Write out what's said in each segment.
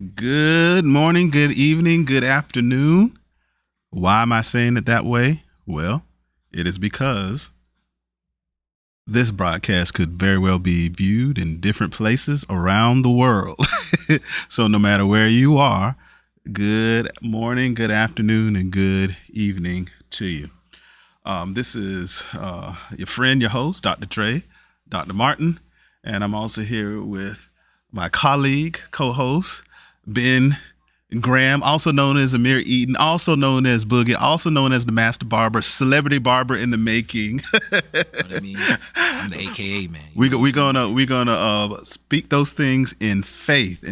Good morning, good evening, good afternoon. Why am I saying it that way? Well, it is because this broadcast could very well be viewed in different places around the world. So, no matter where you are, good morning, good afternoon, and good evening to you. This is your friend, your host, Dr. Trey, Dr. Martin, and I'm also here with my colleague, co-host, Ben Graham, also known as Amir Eaton, also known as Boogie, also known as the Master Barber, celebrity barber in the making. What I mean, I'm the AKA man. We're gonna speak those things in faith,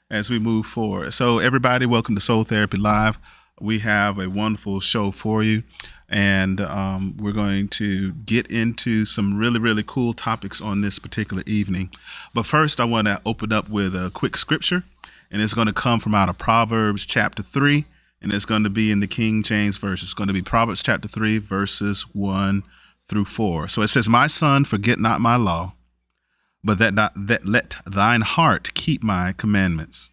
as we move forward. So everybody, welcome to Soul Therapy Live. We have a wonderful show for you, and we're going to get into some really cool topics on this particular evening. But first, I want to open up with a quick scripture, and it's going to come from out of Proverbs chapter 3, and it's going to be in the King James Version. It's going to be Proverbs chapter 3, verses 1 through 4. So it says, "My son, forget not my law, but that let thine heart keep my commandments.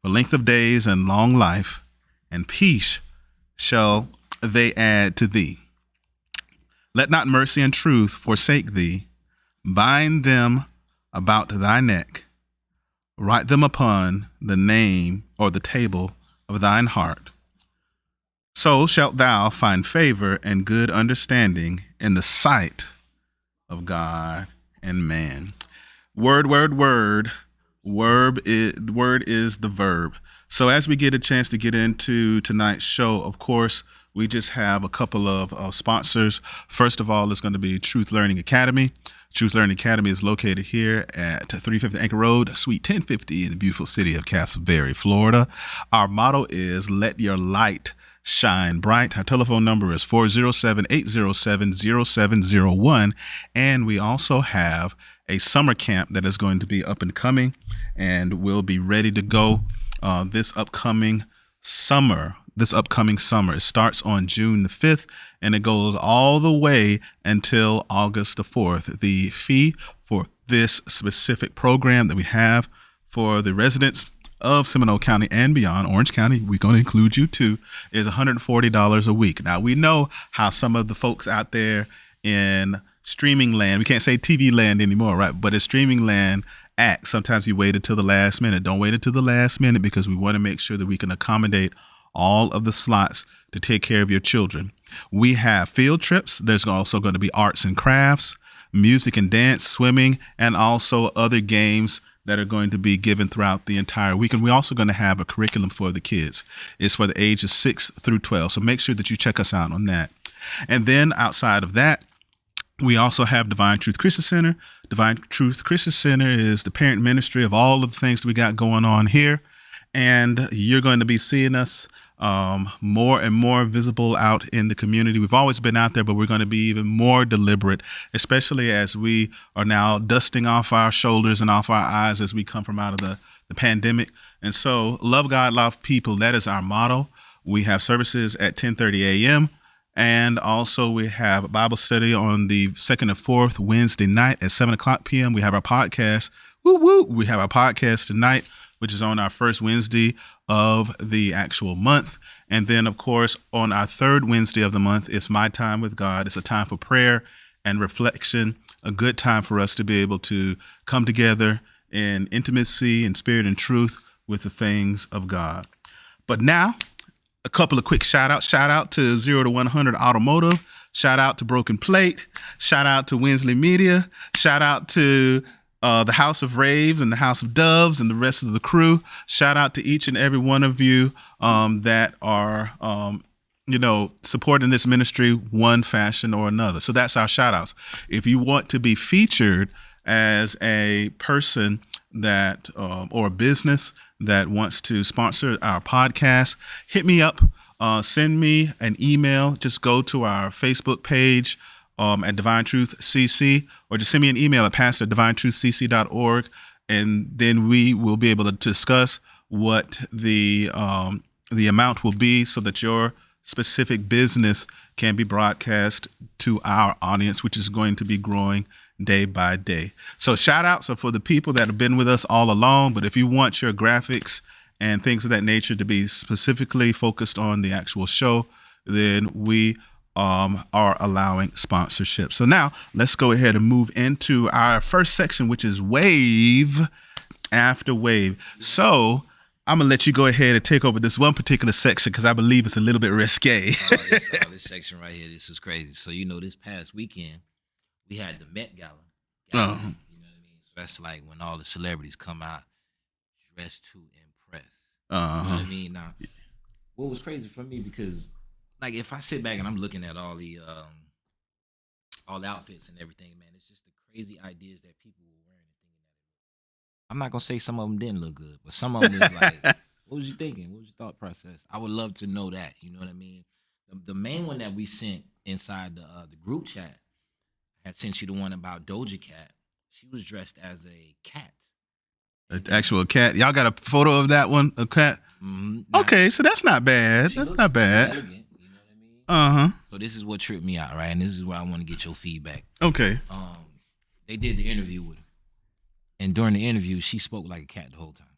For length of days and long life and peace shall they add to thee. Let not mercy and truth forsake thee. Bind them about thy neck. Write them upon the name or the table of thine heart. So shalt thou find favor and good understanding in the sight of God and man." Word. Word is the verb. So as we get a chance to get into tonight's show, of course, we just have a couple of sponsors. First of all, it's going to be Truth Learning Academy. Truth Learning Academy is located here at 350 Anchor Road, Suite 1050 in the beautiful city of Castleberry, Florida. Our motto is "Let your light shine bright." Our telephone number is 407-807-0701. And we also have a summer camp that is going to be up and coming and will be ready to go this upcoming summer. It starts on June the 5th and it goes all the way until August the 4th. The fee for this specific program that we have for the residents of Seminole County and beyond, Orange County, we're going to include you too, is $140 a week. Now, we know how some of the folks out there in streaming land, we can't say TV land anymore, right? But in streaming land act, sometimes you wait until the last minute. Don't wait until the last minute, because we want to make sure that we can accommodate all of the slots to take care of your children. We have field trips. There's also going to be arts and crafts, music and dance, swimming, and also other games that are going to be given throughout the entire week. And we're also going to have a curriculum for the kids. It's for the ages 6 through 12. So make sure that you check us out on that. And then outside of that, we also have Divine Truth Christian Center. Divine Truth Christian Center is the parent ministry of all of the things that we got going on here. And you're going to be seeing us more and more visible out in the community. We've always been out there, but we're going to be even more deliberate, especially as we are now dusting off our shoulders and off our eyes as we come from out of the pandemic. And so, love God, love people. That is our motto. We have services at 10:30 a.m. And also we have a Bible study on the second and fourth Wednesday night at 7 o'clock p.m. We have our podcast. We have our podcast tonight, which is on our first Wednesday of the actual month. And then, of course, on our third Wednesday of the month, it's My Time with God. It's a time for prayer and reflection, a good time for us to be able to come together in intimacy and spirit and truth with the things of God. But now, a couple of quick shout outs. Shout out to 0 to 100 Automotive. Shout out to Broken Plate. Shout out to Winsley Media. Shout out to the House of Raves and the House of Doves and the rest of the crew. Shout out to each and every one of you that are, supporting this ministry one fashion or another. So that's our shout outs. If you want to be featured as a person that, or a business that wants to sponsor our podcast, hit me up, send me an email. Just go to our Facebook page, at Divine Truth CC, or just send me an email at pastor@divinetruthcc.org, and then we will be able to discuss what the amount will be so that your specific business can be broadcast to our audience, which is going to be growing day by day. So shout outs are for the people that have been with us all along. But if you want your graphics and things of that nature to be specifically focused on the actual show, then we are allowing sponsorship. So now let's go ahead and move into our first section, which is wave after wave. So I'm gonna let you go ahead and take over this one particular section because I believe it's a little bit risque. This section right here, this was crazy. So this past weekend we had the Met Gala. You know what I mean? So that's like when all the celebrities come out dressed to impress. You know what I mean? Now, what was crazy for me because, like, if I sit back and I'm looking at all the outfits and everything, man, it's just the crazy ideas that people were wearing and thinking that. I'm not gonna say some of them didn't look good, but some of them is like, what was you thinking? What was your thought process? I would love to know that. You know what I mean? The main one that we sent inside the group chat, I had sent you the one about Doja Cat. She was dressed as a cat. An actual cat. Y'all got a photo of that one, a cat? Mm-hmm. Okay, so that's not bad. That's not bad. Elegant, you know what I mean? Uh-huh. So this is what tripped me out, right? And this is where I want to get your feedback. Okay. They did the interview with her. And during the interview, she spoke like a cat the whole time.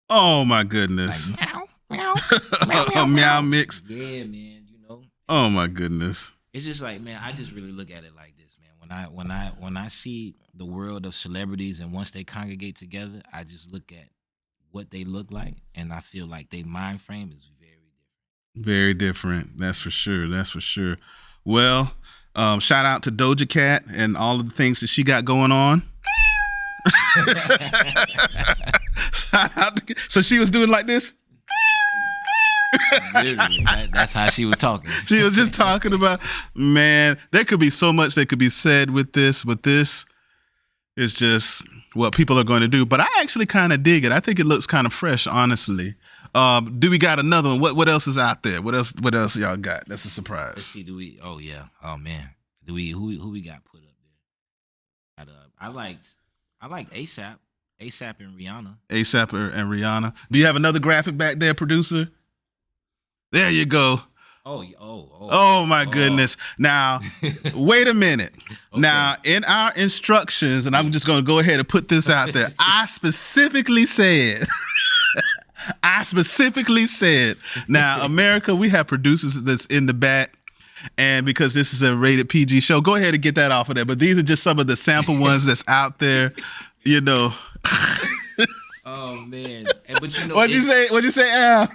Oh my goodness. Like meow, meow, meow, meow, meow mix. Yeah, man, Oh my goodness. It's just like, man, I just really look at it like this, man. When I see the world of celebrities and once they congregate together, I just look at what they look like and I feel like their mind frame is very different. Very different. That's for sure. That's for sure. Well, shout out to Doja Cat and all of the things that she got going on. Shout out so she was doing like this? Literally, that's how she was talking. She was just talking about, man, there could be so much that could be said with this, but this is just what people are going to do. But I actually kind of dig it. I think it looks kind of fresh, honestly. Do we got another one? What else is out there? What else y'all got? That's a surprise. Let's see, oh yeah. Oh man. Who we got put up there? I liked ASAP. ASAP and Rihanna. ASAP and Rihanna. Do you have another graphic back there, producer? There you go. Oh my goodness. Now, wait a minute. Okay. Now, in our instructions, and I'm just going to go ahead and put this out there, I specifically said, now, America, we have producers that's in the back, and because this is a rated PG show, go ahead and get that off of there. But these are just some of the sample ones that's out there, you know. Oh, man. But What'd you say, Al?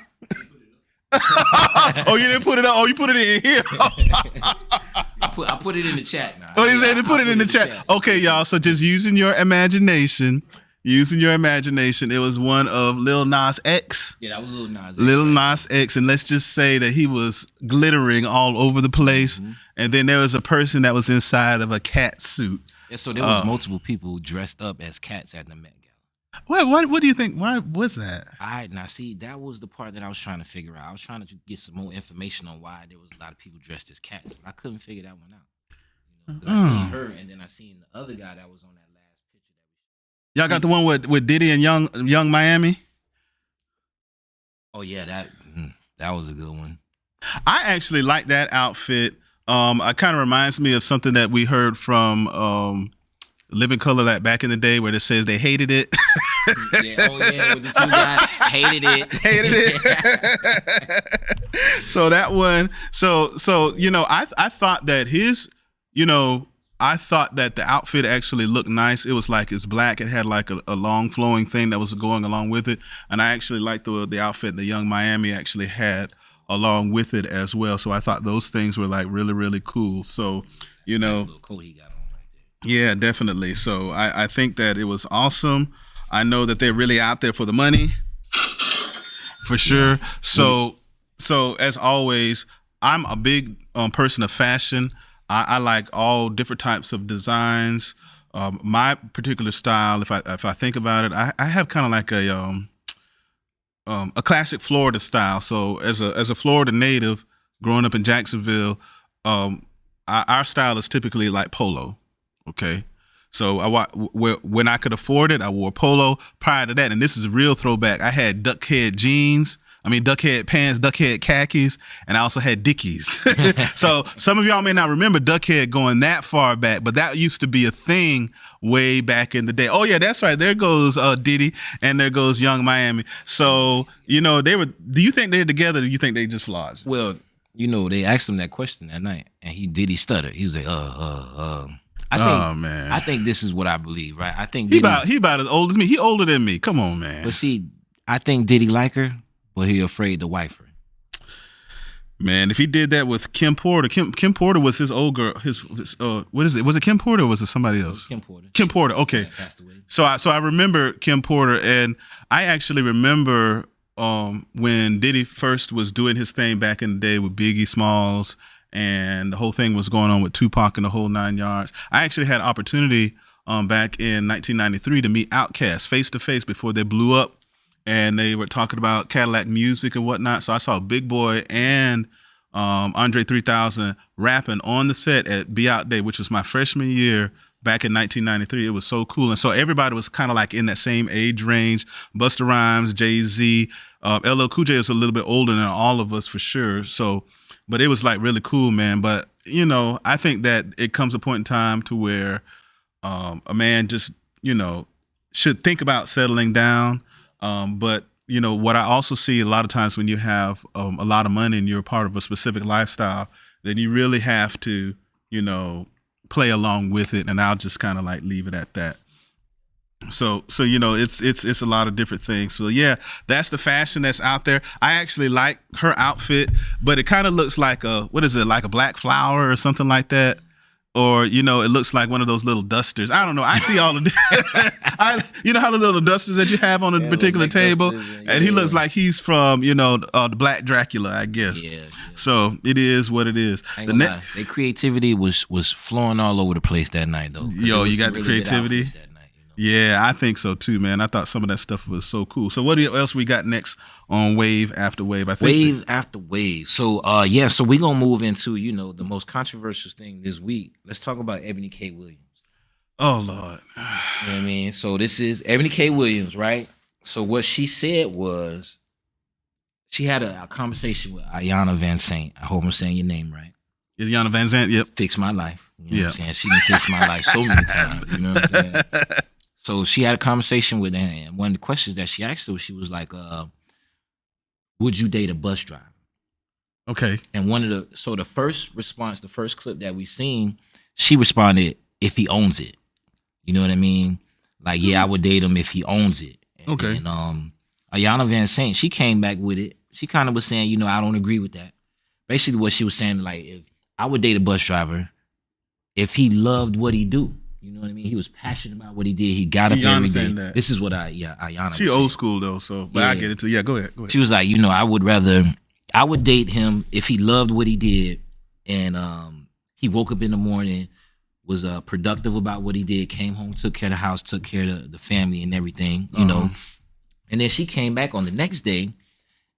Oh, you didn't put it up. Oh, you put it in here. I put it in the chat now. Oh, you said to put it in the chat. Okay, y'all. So just using your imagination. It was one of Lil Nas X. Yeah, that was Lil Nas X. Lil Nas X, and let's just say that he was glittering all over the place. Mm-hmm. And then there was a person that was inside of a cat suit. Yeah, so there was multiple people dressed up as cats at the Met Gala. What do you think? Why was that? Now see, that was the part that I was trying to figure out. I was trying to get some more information on why there was a lot of people dressed as cats. I couldn't figure that one out. I seen her, and then I seen the other guy that was on that last picture. Y'all got the one with Diddy and Young Miami? Oh yeah, that was a good one. I actually like that outfit. It kind of reminds me of something that we heard from Living Color, like back in the day, where it says they hated it. Yeah, with the two guys, hated it. So that one, so I thought that I thought that the outfit actually looked nice. It was like it's black. It had like a long flowing thing that was going along with it, and I actually liked the outfit the Young Miami actually had along with it as well. So I thought those things were like really, really cool. So nice little coat he got on right there. Yeah, definitely. So I think that it was awesome. I know that they're really out there for the money, for sure. Yeah. So as always, I'm a big person of fashion. I like all different types of designs. My particular style, if I think about it, I have kind of like a classic Florida style. So as a Florida native, growing up in Jacksonville, our style is typically like polo. Okay. So when I could afford it, I wore polo. Prior to that, and this is a real throwback, I had duck head jeans. I mean, duckhead pants, duckhead khakis, and I also had Dickies. So some of y'all may not remember duckhead going that far back, but that used to be a thing way back in the day. Oh yeah, that's right. There goes Diddy, and there goes Young Miami. So they were. Do you think they're together? Or do you think they just flogged? Well, they asked him that question that night, and he stuttered. He was like, I think this is what I believe, right? I think he about as old as me. He older than me. Come on, man. But see, I think Diddy like her, but he afraid to wife her. Man, if he did that with Kim Porter, Kim Porter was his old girl. His what is it? Was it Kim Porter or was it somebody else? Kim Porter. Kim Porter. Okay. Yeah, passed away. So I remember Kim Porter, and I actually remember when Diddy first was doing his thing back in the day with Biggie Smalls, and the whole thing was going on with Tupac and the whole 9 yards. I actually had opportunity back in 1993 to meet Outkast face to face before they blew up, and they were talking about Cadillac Music and whatnot. So I saw Big Boy and Andre 3000 rapping on the set at Be Out Day, which was my freshman year back in 1993. It was so cool. And so everybody was kind of like in that same age range. Busta Rhymes, Jay-Z, LL Cool J was a little bit older than all of us for sure. So, but it was like really cool, man. But, I think that it comes a point in time to where a man just, should think about settling down. But, what I also see a lot of times when you have a lot of money and you're a part of a specific lifestyle, then you really have to, play along with it. And I'll just kind of like leave it at that. So it's a lot of different things. So yeah, that's the fashion that's out there. I actually like her outfit, but it kind of looks like like a black flower or something like that. Or, it looks like one of those little dusters. I don't know. I see all of how the little dusters that you have on a particular table? And he looks like he's from, the Black Dracula, I guess. Yeah. So it is what it is. Their creativity was flowing all over the place that night, though. Yo, you got the creativity? Yeah, I think so too, man. I thought some of that stuff was so cool. So what else we got next on Wave After Wave? I think Wave After Wave. So so we're gonna move into, the most controversial thing this week. Let's talk about Ebony K. Williams. Oh Lord. You know what I mean? So this is Ebony K. Williams, right? So what she said was she had a conversation with Iyanla Vanzant. I hope I'm saying your name right. Iyanla Vanzant, yep. Fix my life. You know what I'm saying? She done fixed my life so many times. You know what I'm saying? So she had a conversation with her, and one of the questions that she asked her, she was like, would you date a bus driver? Okay. And the first response, the first clip that we seen, she responded, if he owns it. You know what I mean? Like, yeah, I would date him if he owns it. Okay. And Iyanla Vanzant, she came back with it. She kind of was saying, I don't agree with that. Basically what she was saying, like, if I would date a bus driver if he loved what he do. You know what I mean? He was passionate about what he did. He got up every day. That. This is what Iyanla. She old school though, so but I get it too. Yeah, go ahead. She was like, I would date him if he loved what he did, and he woke up in the morning, was productive about what he did, came home, took care of the house, took care of the family and everything, you know. And then she came back on the next day,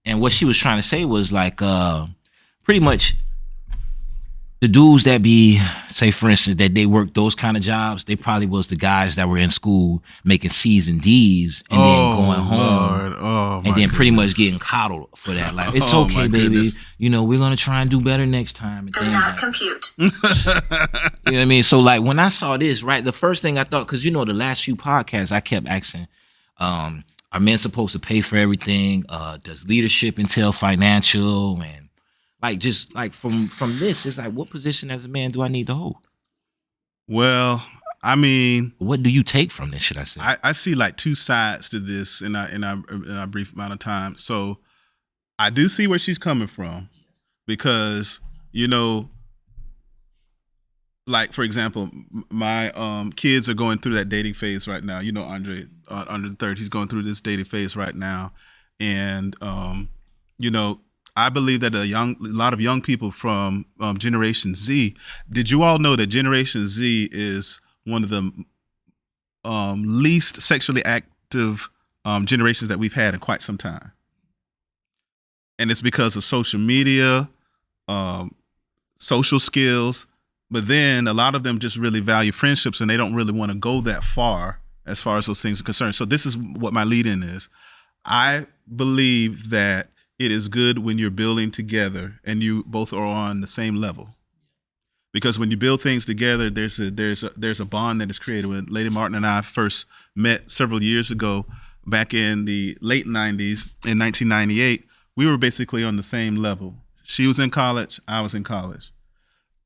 and what she was trying to say was like, pretty much. The dudes that be, say for instance, that they work those kind of jobs, they probably was the guys that were in school making C's and D's and then going home and then pretty much getting coddled for that. Like, it's okay, baby. We're going to try and do better next time. Does not compute. You know what I mean? So like when I saw this, right, the first thing I thought, because the last few podcasts I kept asking, are men supposed to pay for everything? Does leadership entail financial? And like, just like from this, it's like, what position as a man do I need to hold? Well, I mean, what do you take from this? Should I say? I see like two sides to this in our brief amount of time. So I do see where she's coming from, because like for example, my kids are going through that dating phase right now. Andre under the 30, he's going through this dating phase right now, and I believe that a lot of young people from Generation Z. Did you all know that Generation Z is one of the least sexually active generations that we've had in quite some time? And it's because of social media, social skills, but then a lot of them just really value friendships, and they don't really want to go that far as those things are concerned. So this is what my lead-in is. I believe that it is good when you're building together and you both are on the same level. Because when you build things together, there's a bond that is created. When Lady Martin and I first met several years ago, back in the late 90s, in 1998, we were basically on the same level. She was in college, I was in college.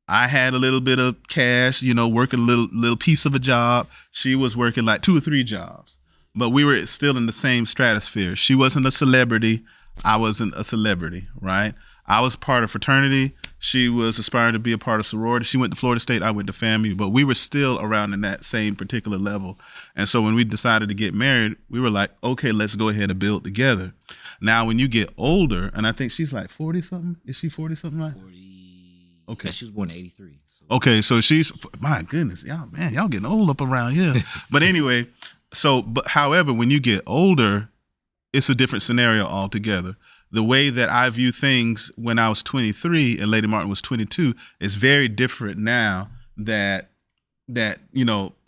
I had a little bit of cash, working a little piece of a job. She was working like 2 or 3 jobs, but we were still in the same stratosphere. She wasn't a celebrity. I wasn't a celebrity, right? I was part of fraternity. She was aspiring to be a part of sorority. She went to Florida State. I went to FAMU, but we were still around in that same particular level. And so when we decided to get married, we were like, okay, let's go ahead and build together. Now, when you get older, and I think she's like 40 something. Is she 40 something? Like? 40. Okay. Yeah, she was born in 83. So. Okay. So she's, my goodness, y'all getting old up around here. But anyway, however, when you get older, it's a different scenario altogether. The way that I view things when I was 23 and Lady Martin was 22 is very different now that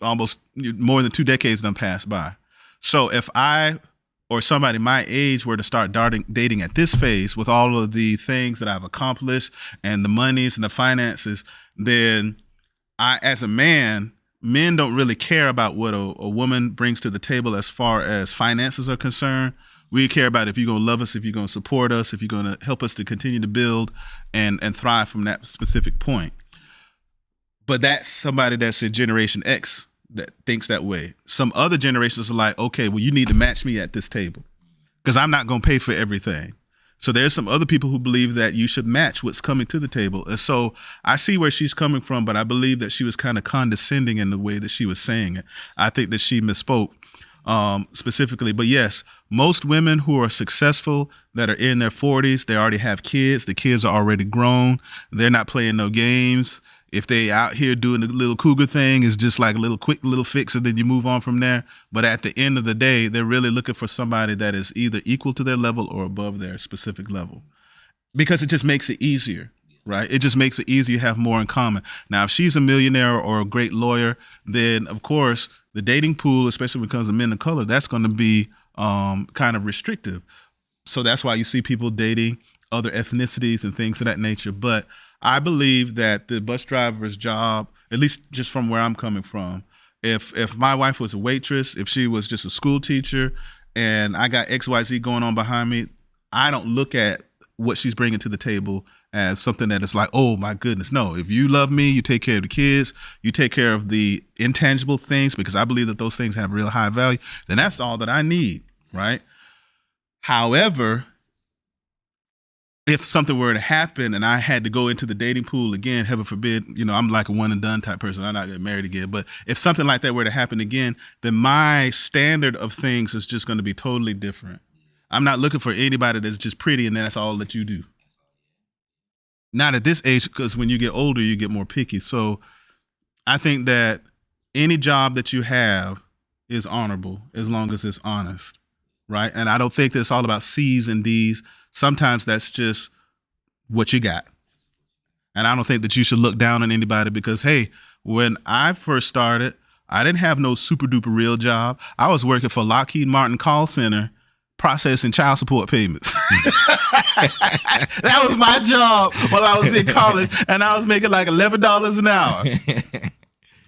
almost more than 2 decades done passed by. So if I or somebody my age were to start dating at this phase with all of the things that I've accomplished and the monies and the finances, then as a man, men don't really care about what a woman brings to the table as far as finances are concerned. We care about if you're going to love us, if you're going to support us, if you're going to help us to continue to build and thrive from that specific point. But that's somebody that's in Generation X that thinks that way. Some other generations are like, okay, well, you need to match me at this table because I'm not going to pay for everything. So there's some other people who believe that you should match what's coming to the table. And so I see where she's coming from, but I believe that she was kind of condescending in the way that she was saying it. I think that she misspoke. Specifically. But yes, most women who are successful that are in their 40s, they already have kids. The kids are already grown. They're not playing no games. If they out here doing the little cougar thing, it's just like a little quick little fix and then you move on from there. But at the end of the day, they're really looking for somebody that is either equal to their level or above their specific level because it just makes it easier. Right? It just makes it easier to have more in common. Now, if she's a millionaire or a great lawyer, then of course the dating pool, especially when it comes to men of color, that's going to be kind of restrictive. So that's why you see people dating other ethnicities and things of that nature. But I believe that the bus driver's job, at least just from where I'm coming from, if my wife was a waitress, if she was just a school teacher, and I got XYZ going on behind me, I don't look at what she's bringing to the table as something that is like, oh my goodness. No, if you love me, you take care of the kids, you take care of the intangible things, because I believe that those things have real high value, then that's all that I need, right? However, if something were to happen and I had to go into the dating pool again, heaven forbid, I'm like a one and done type person. I'm not getting married again. But if something like that were to happen again, then my standard of things is just going to be totally different. I'm not looking for anybody that's just pretty and that's all that you do. Not at this age, because when you get older, you get more picky. So I think that any job that you have is honorable as long as it's honest, right? And I don't think that it's all about C's and D's. Sometimes that's just what you got. And I don't think that you should look down on anybody because, hey, when I first started, I didn't have no super duper real job. I was working for Lockheed Martin call center processing child support payments. That was my job while I was in college, and I was making like $11 an hour.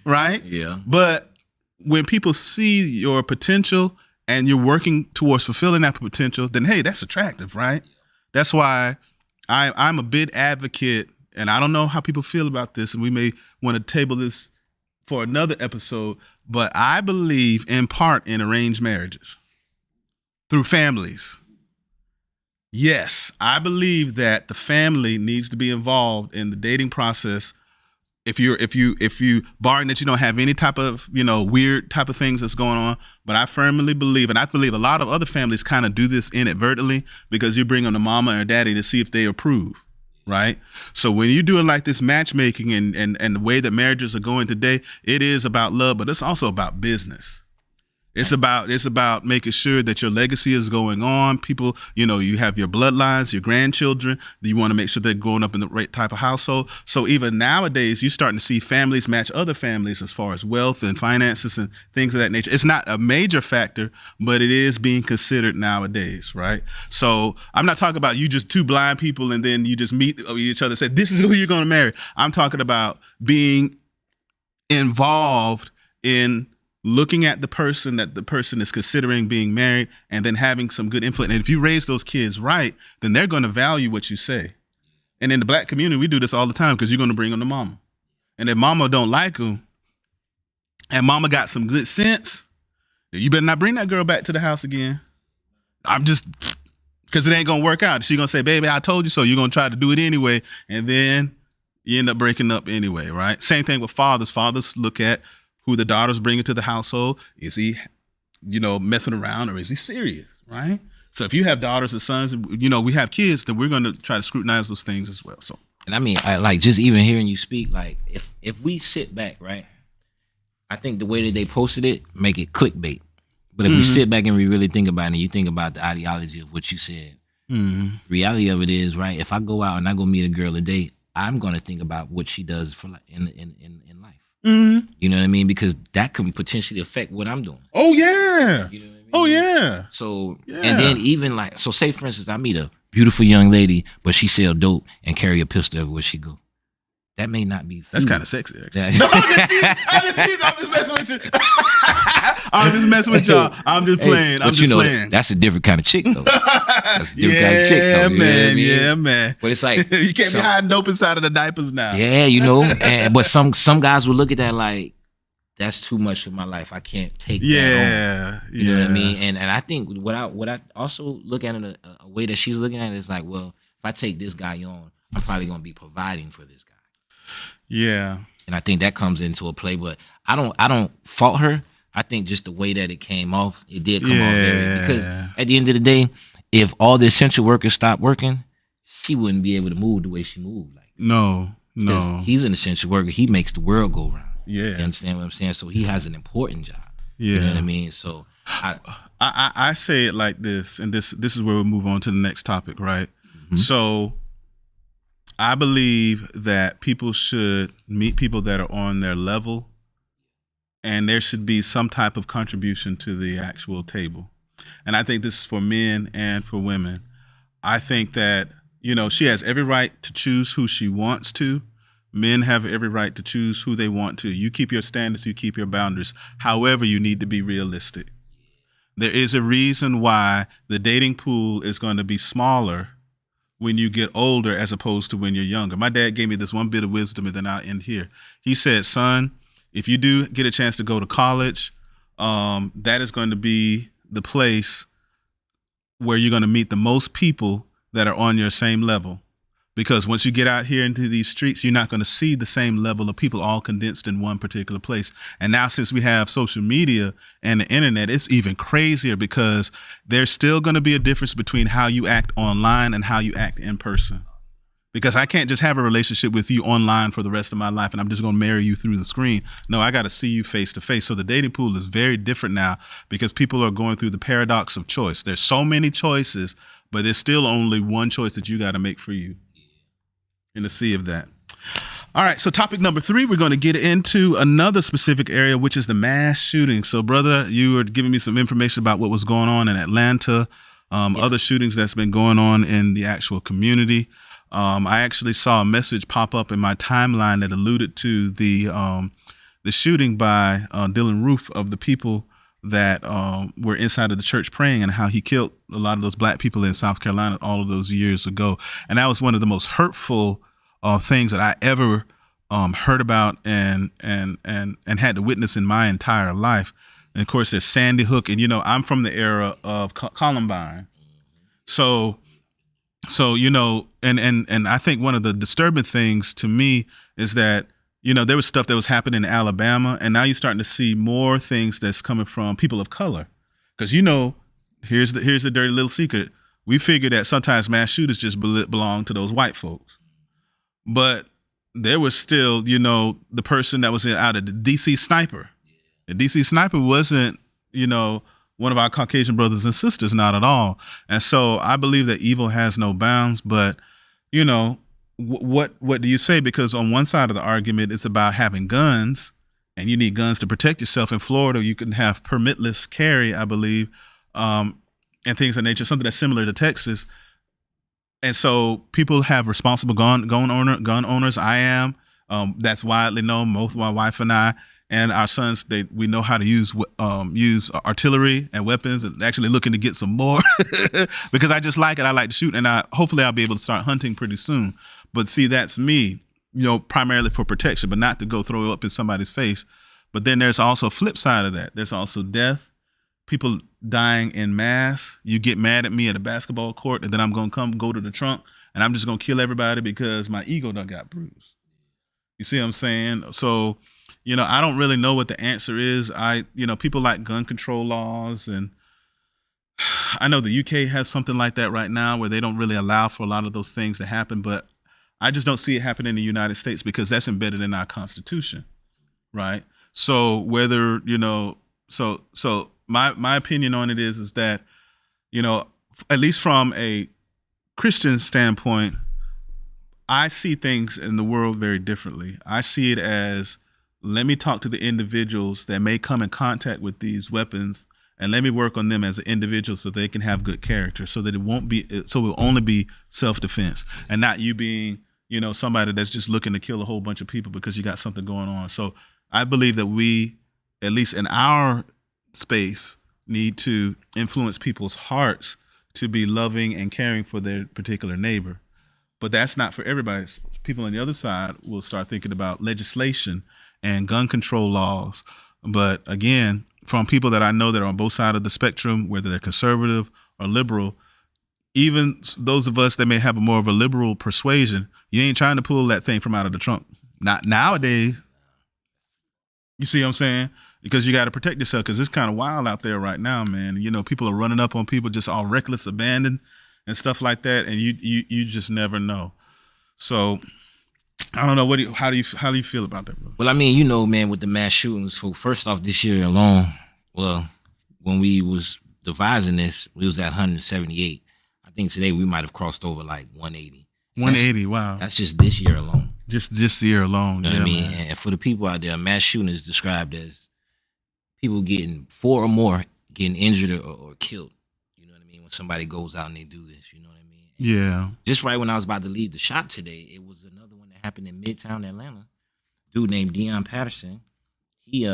Right? Yeah. But when people see your potential and you're working towards fulfilling that potential, then hey, that's attractive, right? That's why I'm a big advocate, and I don't know how people feel about this, and we may want to table this for another episode, but I believe in part in arranged marriages through families. Yes, I believe that the family needs to be involved in the dating process. If you barring that you don't have any type of, weird type of things that's going on, but I firmly believe, and I believe a lot of other families kind of do this inadvertently because you bring on the mama or daddy to see if they approve, right? So when you're doing like this matchmaking and the way that marriages are going today, it is about love, but it's also about business. It's about making sure that your legacy is going on. People, you have your bloodlines, your grandchildren. You want to make sure they're growing up in the right type of household. So even nowadays, you're starting to see families match other families as far as wealth and finances and things of that nature. It's not a major factor, but it is being considered nowadays, right? So I'm not talking about you just two blind people and then you just meet each other and say, this is who you're going to marry. I'm talking about being involved in looking at the person that the person is considering being married and then having some good input. And if you raise those kids right, then they're going to value what you say. And in the black community, we do this all the time because you're going to bring them to mama. And if mama don't like them and mama got some good sense, you better not bring that girl back to the house again. Because it ain't going to work out. She's going to say, baby, I told you so. You're going to try to do it anyway. And then you end up breaking up anyway, right? Same thing with fathers. Fathers look at who the daughter's bringing to the household. Is he, messing around or is he serious, right? So if you have daughters and sons, we have kids, then we're going to try to scrutinize those things as well. So, and I mean, I just even hearing you speak, like if we sit back, right, I think the way that they posted it, make it clickbait. But if we sit back and we really think about it, and you think about the ideology of what you said, reality of it is, right, if I go out and I go meet a girl today, I'm going to think about what she does for in life. Mm-hmm. You know what I mean? Because that can potentially affect what I'm doing. Oh, yeah. You know what I mean? Oh, yeah. So, and then even so say, for instance, I meet a beautiful young lady, but she sell dope and carry a pistol everywhere she go. That may not be. That's kind of sexy. Actually. No, I'm just messing with you. I'm just messing with y'all. I'm just playing. I'm just playing. That's a different kind of chick, though. That's a different kind of chick, though. Man. Yeah, man. But it's like you can't be hiding dope inside of the diapers now. Yeah, but some guys will look at that like, that's too much for my life. I can't take that on. You know what I mean? And I think what I also look at it a way that she's looking at it is like, well, if I take this guy on, I'm probably going to be providing for this guy. Yeah. And I think that comes into a play, but I don't fault her. I think just the way that it came off, it did come off very, because at the end of the day, if all the essential workers stopped working, she wouldn't be able to move the way she moved. Like, no. He's an essential worker. He makes the world go round. Yeah. You understand what I'm saying? So he has an important job. Yeah. You know what I mean? So I say it like this, and this is where we'll move on to the next topic, right? Mm-hmm. So I believe that people should meet people that are on their level, and there should be some type of contribution to the actual table. And I think this is for men and for women. I think that, she has every right to choose who she wants to. Men have every right to choose who they want to. You keep your standards, you keep your boundaries. However, you need to be realistic. There is a reason why the dating pool is going to be smaller when you get older as opposed to when you're younger. My dad gave me this one bit of wisdom, and then I'll end here. He said, son, if you do get a chance to go to college, that is going to be the place where you're going to meet the most people that are on your same level. Because once you get out here into these streets, you're not going to see the same level of people all condensed in one particular place. And now since we have social media and the internet, it's even crazier because there's still going to be a difference between how you act online and how you act in person. Because I can't just have a relationship with you online for the rest of my life and I'm just going to marry you through the screen. No, I got to see you face to face. So the dating pool is very different now because people are going through the paradox of choice. There's so many choices, but there's still only one choice that you got to make for you. In the sea of that. All right, so topic number 3, we're going to get into another specific area, which is the mass shooting. So, brother, you were giving me some information about what was going on in Atlanta, other shootings that's been going on in the actual community. I actually saw a message pop up in my timeline that alluded to the shooting by Dylan Roof of the people that were inside of the church praying and how he killed a lot of those black people in South Carolina all of those years ago. And that was one of the most hurtful things that I ever heard about and had to witness in my entire life. And of course, there's Sandy Hook, and I'm from the era of Columbine. So and I think one of the disturbing things to me is that there was stuff that was happening in Alabama, and now you're starting to see more things that's coming from people of color. Because here's the dirty little secret: we figure that sometimes mass shooters just belong to those white folks, but there was still the person that was out of the DC Sniper. The DC Sniper wasn't one of our Caucasian brothers and sisters, not at all. And so I believe that evil has no bounds. But what do you say? Because on one side of the argument, it's about having guns, and you need guns to protect yourself. In Florida, you can have permitless carry, I believe, and things of nature, something that's similar to Texas. And so people have responsible gun owners. I am. That's widely known. Both my wife and I and our sons, we know how to use artillery and weapons, and actually looking to get some more because I just like it. I like to shoot, and hopefully I'll be able to start hunting pretty soon. But see, that's me, primarily for protection, but not to go throw up in somebody's face. But then there's also a flip side of that. There's also death, people dying in mass. You get mad at me at a basketball court, and then I'm going to go to the trunk, and I'm just going to kill everybody because my ego done got bruised. You see what I'm saying? So, I don't really know what the answer is. People like gun control laws, and I know the UK has something like that right now where they don't really allow for a lot of those things to happen, but I just don't see it happening in the United States because that's embedded in our Constitution, right? So whether, so my opinion on it is that, at least from a Christian standpoint, I see things in the world very differently. I see it as, let me talk to the individuals that may come in contact with these weapons, and let me work on them as an individual so they can have good character, so that it will only be self-defense, and not you being, somebody that's just looking to kill a whole bunch of people because you got something going on. So I believe that we, at least in our space, need to influence people's hearts to be loving and caring for their particular neighbor. But that's not for everybody. People on the other side will start thinking about legislation and gun control laws. But again, from people that I know that are on both sides of the spectrum, whether they're conservative or liberal, even those of us that may have more of a liberal persuasion, you ain't trying to pull that thing from out of the trunk. Not nowadays. You see what I'm saying? Because you got to protect yourself, because it's kind of wild out there right now, man. People are running up on people just all reckless, abandoned, and stuff like that, and you just never know. So I don't know. How do you feel about that, bro? Well, man, with the mass shootings. So first off, this year alone, when we was devising this, we was at 178. I think today we might have crossed over like 180. 180, wow. That's just this year alone. Just this year alone. You know what I mean? Man. And for the people out there, mass shooting is described as people getting 4 or more getting injured or killed. You know what I mean? When somebody goes out and they do this, you know what I mean? And yeah. Just right when I was about to leave the shop today, it was another one that happened in Midtown Atlanta. Dude named Deion Patterson. He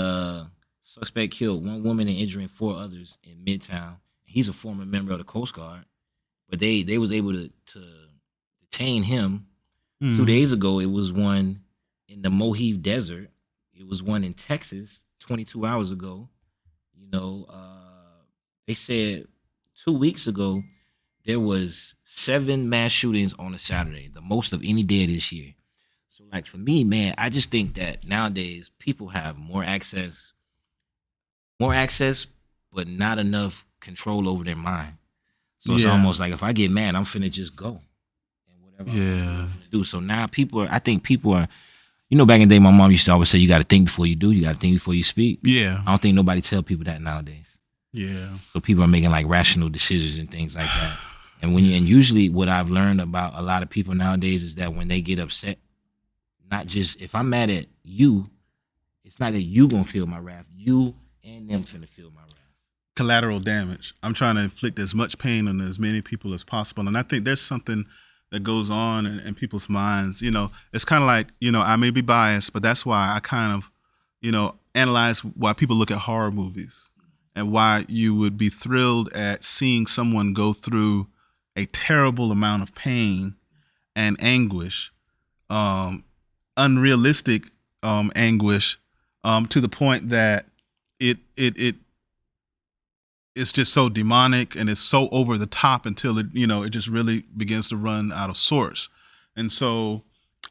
suspect killed 1 woman and injuring 4 others in Midtown. He's a former member of the Coast Guard, but they was able to detain him. 2 days ago, it was one in the Mojave Desert. It was one in Texas 22 hours ago. They said 2 weeks ago there was 7 mass shootings on a Saturday, the most of any day this year. So, like, for me, man, I just think that nowadays people have more access, but not enough control over their mind. So it's almost like if I get mad, I'm finna just go. I'm do. So now I think people are, back in the day, my mom used to always say, you got to think before you do. You got to think before you speak. Yeah. I don't think nobody tell people that nowadays. Yeah. So people are making like rational decisions and things like that. And usually what I've learned about a lot of people nowadays is that when they get upset, not just, if I'm mad at you, it's not that you gonna feel my wrath. You and them finna feel my wrath. Collateral damage. I'm trying to inflict as much pain on as many people as possible. And I think there's something that goes on in people's minds. It's kind of like, I may be biased, but that's why I kind of, analyze why people look at horror movies and why you would be thrilled at seeing someone go through a terrible amount of pain and anguish, unrealistic anguish, to the point that it's just so demonic and it's so over the top until it just really begins to run out of sorts. And so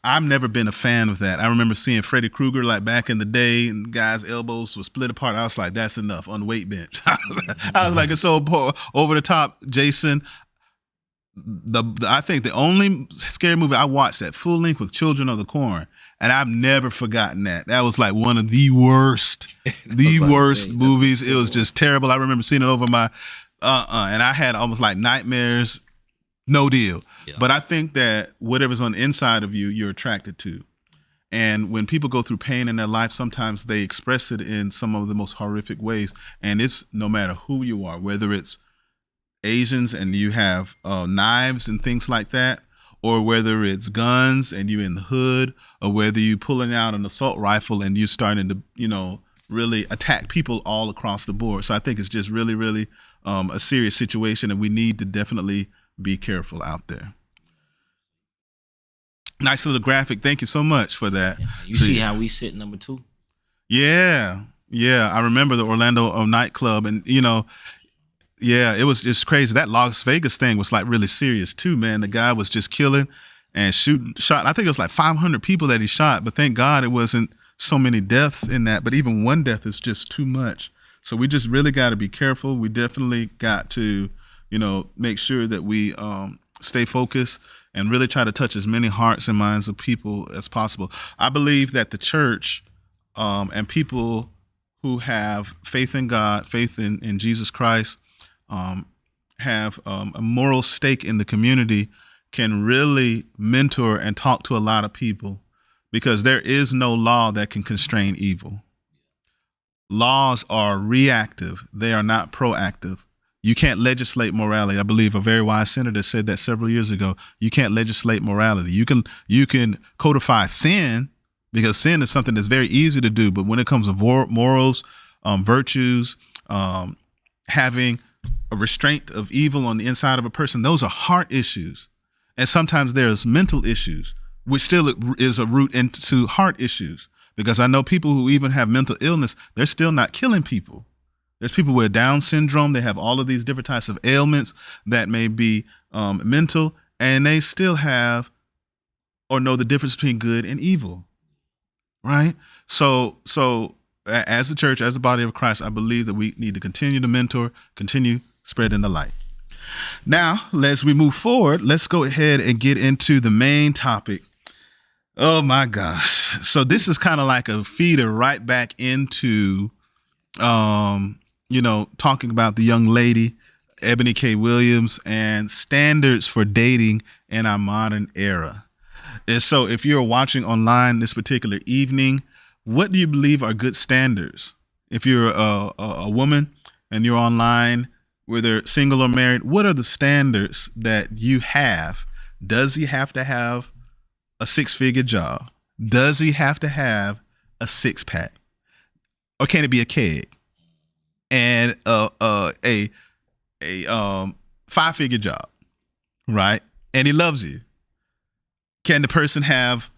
I've never been a fan of that. I remember seeing Freddy Krueger like back in the day, and guys' elbows were split apart. I was like, that's enough on the weight bench. I was like, it's so over the top. Jason, I think the only scary movie I watched at full length was Children of the Corn. And I've never forgotten that. That was like one of the worst movies. It was just terrible. I remember seeing it over my, and I had almost like nightmares. No deal. Yeah. But I think that whatever's on the inside of you, you're attracted to. And when people go through pain in their life, sometimes they express it in some of the most horrific ways. And it's no matter who you are, whether it's Asians and you have knives and things like that, or whether it's guns and you're in the hood, or whether you pulling out an assault rifle and you're starting to, really attack people all across the board. So I think it's just really, really a serious situation, and we need to definitely be careful out there. Nice little graphic. Thank you so much for that. You see how we sit number 2? Yeah. I remember the Orlando nightclub, and it was just crazy. That Las Vegas thing was like really serious too, man. The guy was just killing and shot. I think it was like 500 people that he shot, but thank God it wasn't so many deaths in that. But even one death is just too much. So we just really got to be careful. We definitely got to, make sure that we stay focused and really try to touch as many hearts and minds of people as possible. I believe that the church and people who have faith in God, faith in Jesus Christ, have a moral stake in the community, can really mentor and talk to a lot of people, because there is no law that can constrain evil. Laws are reactive. They are not proactive. You can't legislate morality. I believe a very wise senator said that several years ago. You can't legislate morality. You can codify sin, because sin is something that's very easy to do. But when it comes to morals, virtues, having a restraint of evil on the inside of a person, those are heart issues. And sometimes there's mental issues, which still is a root into heart issues. Because I know people who even have mental illness, they're still not killing people. There's people with Down syndrome. They have all of these different types of ailments that may be mental, and they still have or know the difference between good and evil, right? So as the church, as the body of Christ, I believe that we need to continue to mentor, continue spreading the light. Now, as we move forward, let's go ahead and get into the main topic. Oh my gosh. So this is kind of like a feeder right back into talking about the young lady, Ebony K. Williams, and standards for dating in our modern era. And so if you're watching online this particular evening, what do you believe are good standards? If you're a woman and you're online, whether single or married, what are the standards that you have? Does he have to have a 6-figure job? Does he have to have a 6-pack? Or can it be a keg? And a 5-figure job, right? And he loves you. Can the person have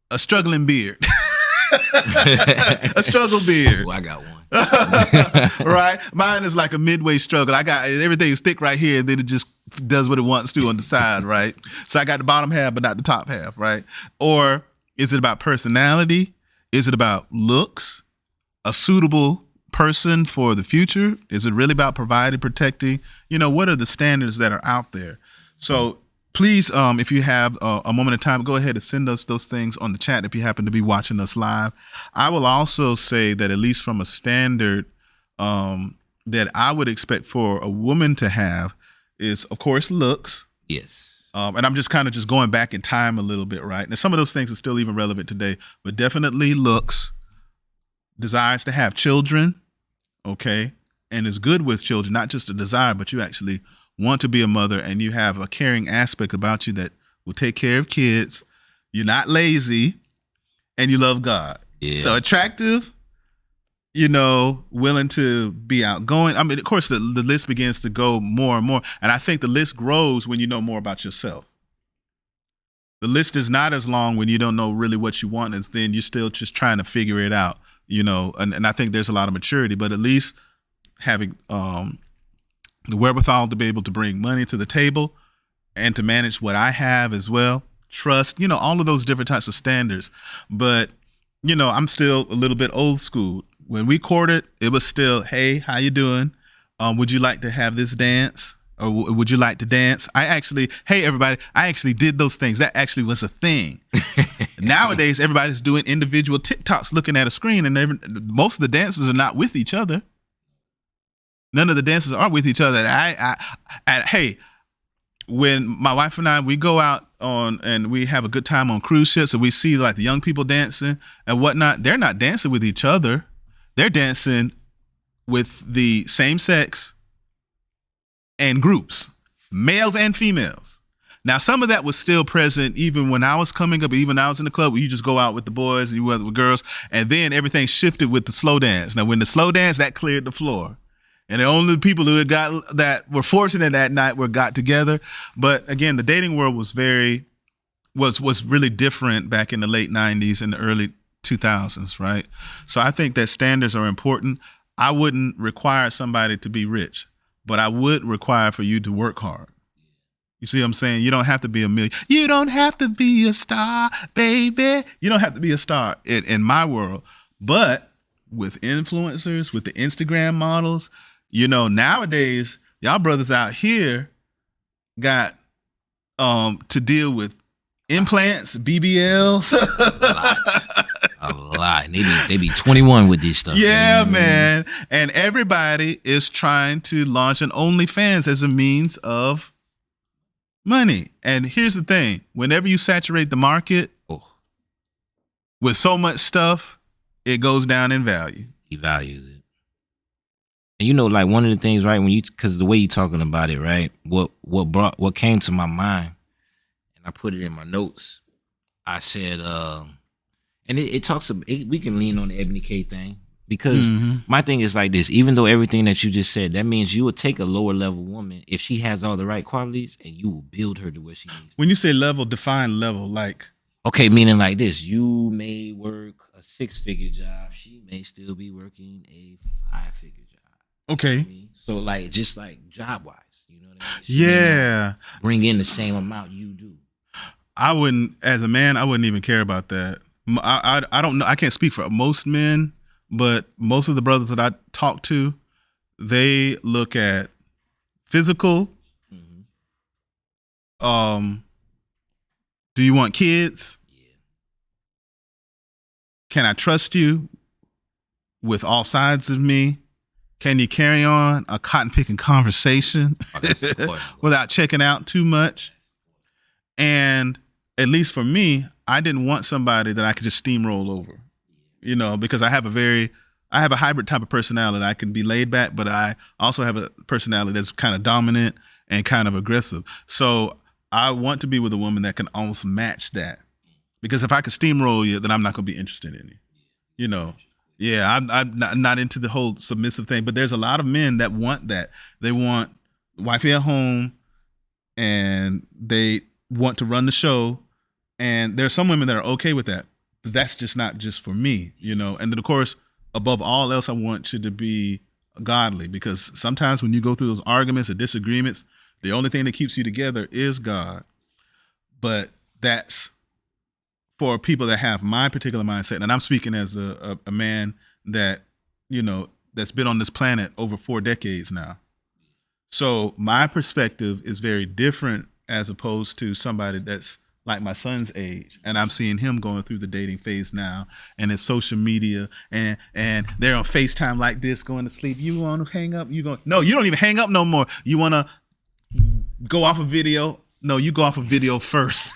a struggling beard? A struggle beard. Oh, I got one. Right? Mine is like a midway struggle. I got everything is thick right here, and then it just does what it wants to on the side, right? So I got the bottom half, but not the top half, right? Or is it about personality? Is it about looks? A suitable person for the future? Is it really about providing, protecting? What are the standards that are out there? So please, if you have a moment of time, go ahead and send us those things on the chat if you happen to be watching us live. I will also say that at least from a standard that I would expect for a woman to have is, of course, looks. Yes. And I'm just kind of going back in time a little bit, right? Now, some of those things are still even relevant today, but definitely looks. Desires to have children, okay, and is good with children, not just a desire, but you actually want to be a mother, and you have a caring aspect about you that will take care of kids. You're not lazy, and you love God. Yeah. So attractive, willing to be outgoing. I mean, of course, the list begins to go more and more, and I think the list grows when you know more about yourself. The list is not as long when you don't know really what you want, as then you're still just trying to figure it out. And I think there's a lot of maturity, but at least having the wherewithal to be able to bring money to the table and to manage what I have as well. Trust, all of those different types of standards. But, I'm still a little bit old school. When we courted, it was still, hey, how you doing? Would you like to have this dance? Or would you like to dance? Hey, everybody, I actually did those things. That actually was a thing. Nowadays, everybody's doing individual TikToks looking at a screen, and most of the dancers are not with each other. None of the dancers are with each other. Hey, when my wife and I, we go out on and we have a good time on cruise ships, and we see like the young people dancing and whatnot. They're not dancing with each other. They're dancing with the same sex and groups, males and females. Now, some of that was still present even when I was coming up, even when I was in the club where you just go out with the boys and you went with girls, and then everything shifted with the slow dance. Now, when the slow dance, that cleared the floor. And the only people who were fortunate that night got together. But again, the dating world was really different back in the late 90s and the early 2000s, right? So I think that standards are important. I wouldn't require somebody to be rich, but I would require for you to work hard. You see what I'm saying? You don't have to be a million. You don't have to be a star, baby. You don't have to be a star in my world. But with influencers, with the Instagram models, nowadays, y'all brothers out here got to deal with implants, BBLs. A lot. And they be 21 with this stuff. Yeah, man. And everybody is trying to launch an OnlyFans as a means of money. And here's the thing. Whenever you saturate the market with so much stuff, it goes down in value. He values it. And like one of the things, right, because the way you're talking about it, right, what came to my mind, and I put it in my notes, I said, and it talks about, we can lean on the Ebony K thing, because my thing is like this, even though everything that you just said, that means you would take a lower level woman if she has all the right qualities, and you will build her to where she needs to. When you say level, define level, like. Okay, meaning like this, you may work a 6-figure job, she may still be working a 5-figure job. Okay. So like just like job wise, you know what I mean? Yeah. Bring in the same amount you do. I wouldn't, as a man, I wouldn't even care about that. I don't know. I can't speak for most men, but most of the brothers that I talk to, they look at physical. Do you want kids? Yeah. Can I trust you with all sides of me? Can you carry on a cotton picking conversation without checking out too much? And at least for me, I didn't want somebody that I could just steamroll over, because I have a hybrid type of personality. I can be laid back, but I also have a personality that's kind of dominant and kind of aggressive. So I want to be with a woman that can almost match that, because if I could steamroll you, then I'm not going to be interested in you. Yeah, I'm not into the whole submissive thing, but there's a lot of men that want that. They want wifey at home, and they want to run the show. And there are some women that are okay with that, but that's just not just for me, And then, of course, above all else, I want you to be godly, because sometimes when you go through those arguments or disagreements, the only thing that keeps you together is God. But that's for people that have my particular mindset. And I'm speaking as a man that, that's been on this planet over 4 decades now. So my perspective is very different as opposed to somebody that's like my son's age. And I'm seeing him going through the dating phase now, and it's social media, and they're on FaceTime like this, going to sleep. You want to hang up? No, you don't even hang up no more. You want to go off a video? No, you go off a video first.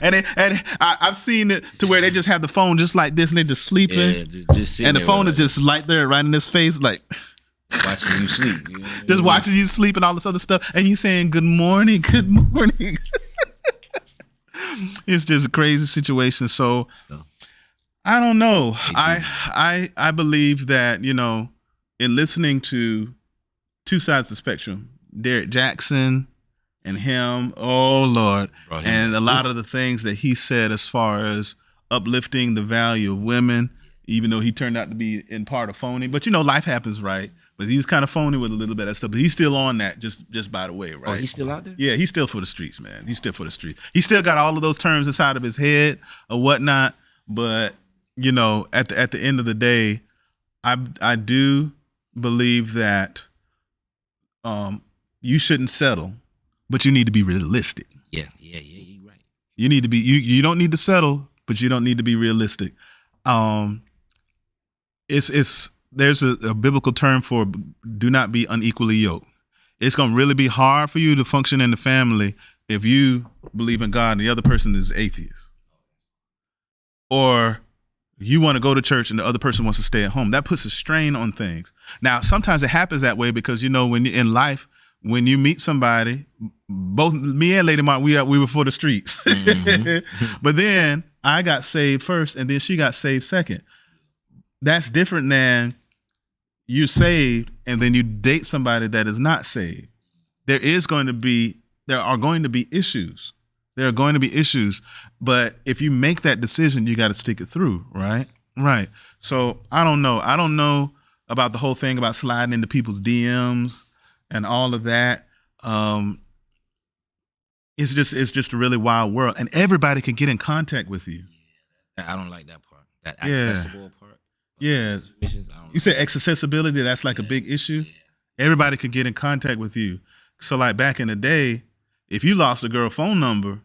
and I've seen it to where they just have the phone just like this, and they're just sleeping. Yeah, just and the phone is just right there, right in his face, like watching you sleep. Just watching you sleep and all this other stuff, and you saying good morning, good morning. It's just a crazy situation. So I don't know. I believe that, in listening to two sides of the spectrum, Derek Jackson and him, oh Lord, and a lot of the things that he said as far as uplifting the value of women, even though he turned out to be in part a phony. But life happens, right? But he was kind of phony with a little bit of stuff. But he's still on that, just by the way, right? Oh, he's still out there? Yeah, he's still for the streets, man. He's still for the streets. He still got all of those terms inside of his head or whatnot. But at the end of the day, I do believe that you shouldn't settle, but you need to be realistic. Yeah, you're right. You need to be. You don't need to settle but you don't need to be realistic. It's there's a biblical term for do not be unequally yoked. It's gonna really be hard for you to function in the family if you believe in God and the other person is atheist, or you want to go to church and the other person wants to stay at home. That puts a strain on things. Now, sometimes it happens that way because when you're in life, when you meet somebody, both me and Lady Mark, we were for the streets. Mm-hmm. But then I got saved first, and then she got saved second. That's different than you saved and then you date somebody that is not saved. There are going to be issues. There are going to be issues, but if you make that decision, you got to stick it through, right? Right. So I don't know. I don't know about the whole thing about sliding into people's DMs and all of that. It's just a really wild world, and everybody can get in contact with you. I don't like that part. That accessible part. Yeah. You said accessibility, that's like a big issue. Yeah. Everybody could get in contact with you. So like back in the day, if you lost a girl phone number,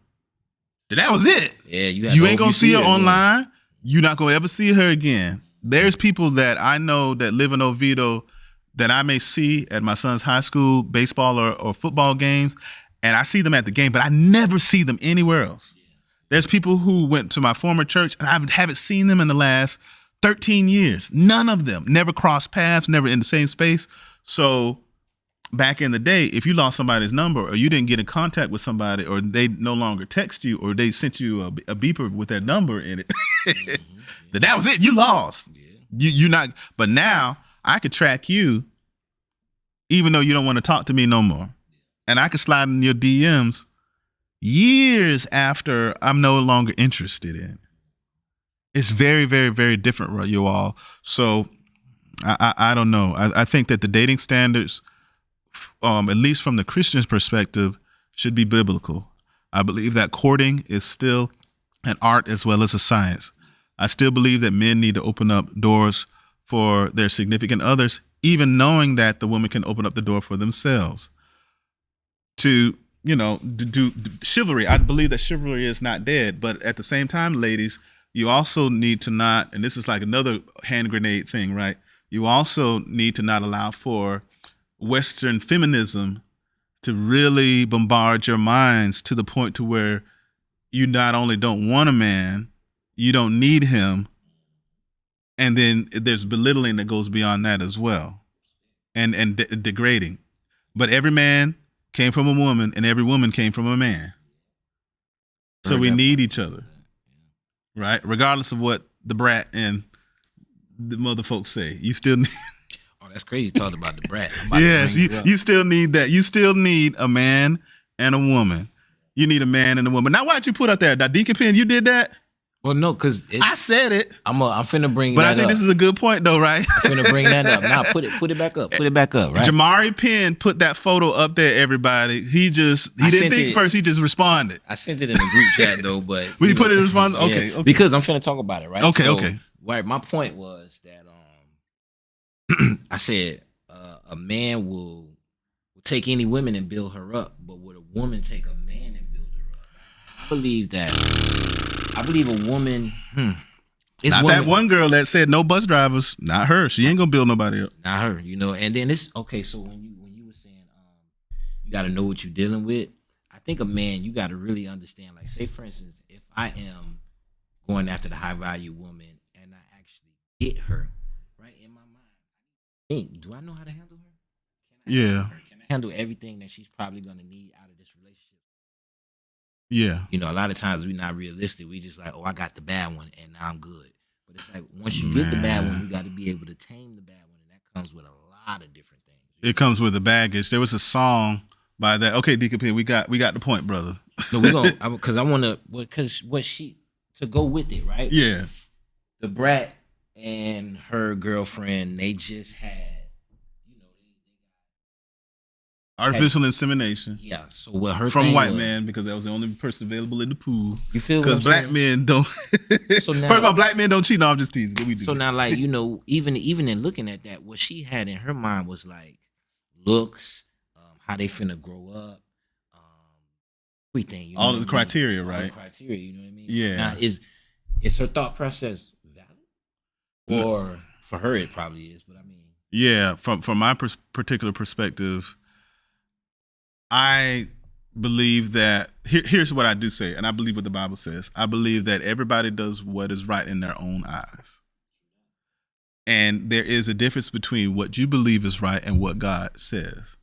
that was it. Yeah, you ain't gonna see her online. Again. You're not gonna ever see her again. There's people that I know that live in Oviedo that I may see at my son's high school baseball or football games, and I see them at the game, but I never see them anywhere else. Yeah. There's people who went to my former church, and I haven't seen them in the last 13 years. None of them. Never crossed paths, never in the same space. So back in the day, if you lost somebody's number or you didn't get in contact with somebody or they no longer text you or they sent you a beeper with their number in it, mm-hmm. That was it. You lost. Yeah. You not. But now I could track you even though you don't want to talk to me no more. And I could slide in your DMs years after I'm no longer interested in. It's very, very, very different, right, you all. So I don't know. I think that the dating standards, at least from the Christian's perspective, should be biblical. I believe that courting is still an art as well as a science. I still believe that men need to open up doors for their significant others, even knowing that the woman can open up the door for themselves. To do chivalry. I believe that chivalry is not dead, but at the same time, ladies, you also need to not, and this is like another hand grenade thing, right? You also need to not allow for Western feminism to really bombard your minds to the point to where you not only don't want a man, you don't need him, and then there's belittling that goes beyond that as well, and degrading. But every man came from a woman, and every woman came from a man. So we need each other. Right, regardless of what the brat and the mother folks say, you still need. Oh, that's crazy! You talked about the brat. Yes, you still need that. You still need a man and a woman. You need a man and a woman. Now, why'd you put up there that Deacon Penn? You did that? Well, no, because I said it. I'm finna bring. But that I think up. This is a good point, though, right? I'm finna bring that up. Now, put it back up. Put it back up. Right. Jamari Penn put that photo up there. Everybody, he didn't think first. He just responded. I sent it in the group chat though, but we put it in response. Okay, okay. Because I'm finna talk about it, right? Okay, okay. Right. My point was that I said a man will take any woman and build her up, but would a woman take a man and build her up? I believe a woman. It's not that one girl that said no bus drivers. Not her. She ain't gonna build nobody up. Not her. And then it's okay. So when you were saying you got to know what you're dealing with, I think a man, you got to really understand. Like, say for instance, if I am going after the high value woman and I actually get her right in my mind, do I know how to handle her? Can I handle everything that she's probably gonna need out of this relationship? Yeah. A lot of times we're not realistic. We just like, oh, I got the bad one and now I'm good. But it's like once you get the bad one, you got to be able to tame the bad one, and that comes with a lot of different things. It comes with the baggage. There was a song by that. Okay, Deacon Penn, we got the point, brother. No, we gonna because I want to to go with it, right? Yeah. The brat and her girlfriend, they just had. Artificial insemination. Yeah. So what her from white man, because that was the only person available in the pool. You feel? Because black men don't. So now, first of all, black men don't cheat. No, I'm just teasing. What we do. So now, like even in looking at that, what she had in her mind was like looks, how they finna grow up, everything. All of the criteria, right? All the criteria. You know what I mean? Yeah. So now Is her thought process valid? Or for her, it probably is. But I mean, Yeah, from my particular perspective, I believe that here's what I do say, and I believe what the Bible says. I believe that everybody does what is right in their own eyes. And there is a difference between what you believe is right and what God says.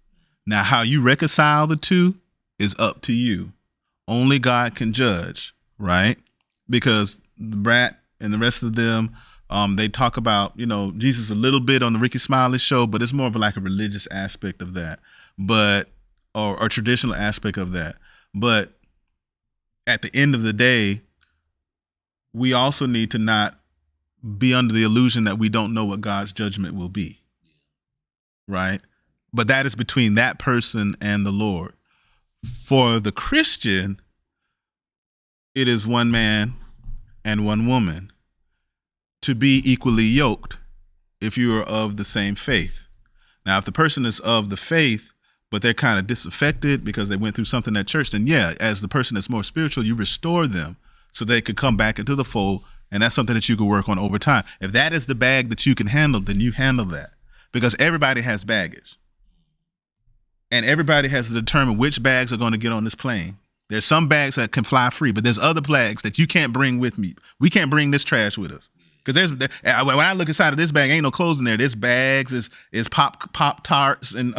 Now, how you reconcile the two is up to you. Only God can judge, right? Because the brat and the rest of them, they talk about, Jesus a little bit on the Ricky Smiley show, but it's more of like a religious aspect of that, or traditional aspect of that. But at the end of the day, we also need to not be under the illusion that we don't know what God's judgment will be, right? But that is between that person and the Lord. For the Christian, it is one man and one woman to be equally yoked if you are of the same faith. Now, if the person is of the faith, but they're kind of disaffected because they went through something at church, then yeah, as the person that's more spiritual, you restore them so they could come back into the fold. And that's something that you could work on over time. If that is the bag that you can handle, then you handle that, because everybody has baggage. And everybody has to determine which bags are going to get on this plane. There's some bags that can fly free, but there's other bags that you can't bring with me. We can't bring this trash with us. Because when I look inside of this bag, ain't no clothes in there. There's bags, is pop tarts and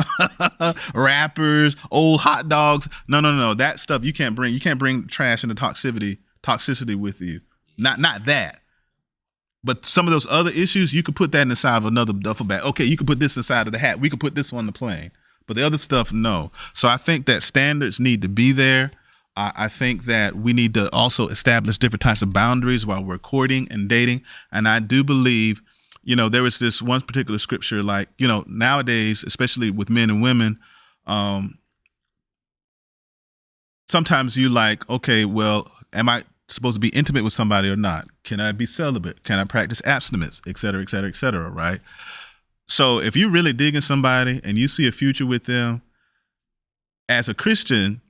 wrappers, old hot dogs. No. That stuff you can't bring. You can't bring trash and the toxicity with you. Not that. But some of those other issues, you could put that inside of another duffel bag. Okay, you could put this inside of the hat. We could put this on the plane. But the other stuff, no. So I think that standards need to be there. I think that we need to also establish different types of boundaries while we're courting and dating. And I do believe, there was this one particular scripture, like, nowadays, especially with men and women, sometimes you like, okay, well, am I supposed to be intimate with somebody or not? Can I be celibate? Can I practice abstinence, et cetera, et cetera, et cetera, right? So if you're really digging somebody and you see a future with them, as a Christian,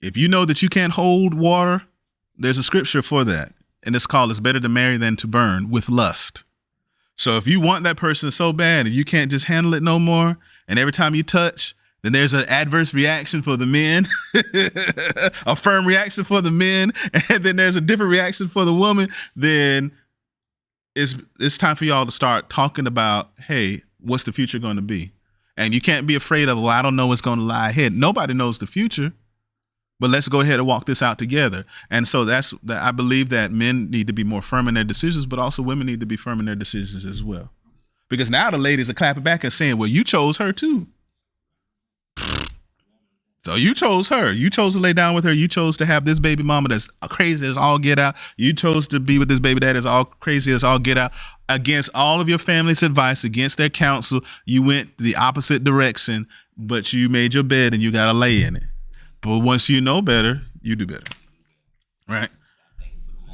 if you know that you can't hold water, there's a scripture for that. And it's called, it's better to marry than to burn with lust. So if you want that person so bad and you can't just handle it no more, and every time you touch, then there's an adverse reaction for the men, a firm reaction for the men, and then there's a different reaction for the woman, then it's time for y'all to start talking about, hey, what's the future going to be? And you can't be afraid of, well, I don't know what's going to lie ahead. Nobody knows the future, but let's go ahead and walk this out together. And so I believe that men need to be more firm in their decisions, but also women need to be firm in their decisions as well. Because now the ladies are clapping back and saying, well, you chose her too. So you chose her. You chose to lay down with her. You chose to have this baby mama that's crazy as all get out. You chose to be with this baby dad that's all crazy as all get out. Against all of your family's advice, against their counsel, you went the opposite direction, but you made your bed and you got to lay in it. But once you know better, you do better. Right?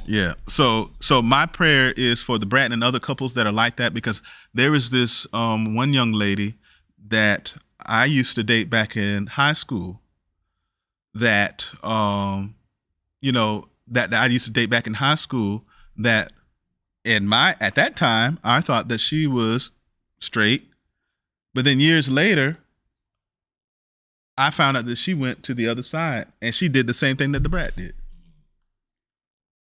Yeah. So my prayer is for the brat and other couples that are like that, because there is this one young lady that I used to date back in high school that I used to date back in high school that at that time, I thought that she was straight. But then years later, I found out that she went to the other side and she did the same thing that the brat did.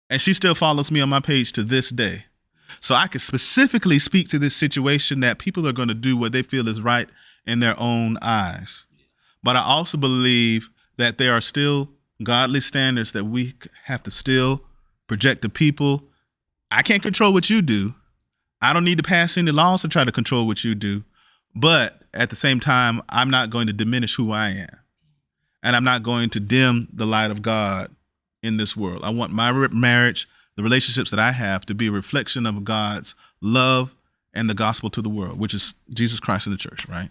And she still follows me on my page to this day. So I can specifically speak to this situation that people are going to do what they feel is right in their own eyes. But I also believe that there are still godly standards that we have to still project to people. I can't control what you do. I don't need to pass any laws to try to control what you do. But at the same time, I'm not going to diminish who I am. And I'm not going to dim the light of God in this world. I want my marriage, the relationships that I have, to be a reflection of God's love and the gospel to the world, which is Jesus Christ and the church, right?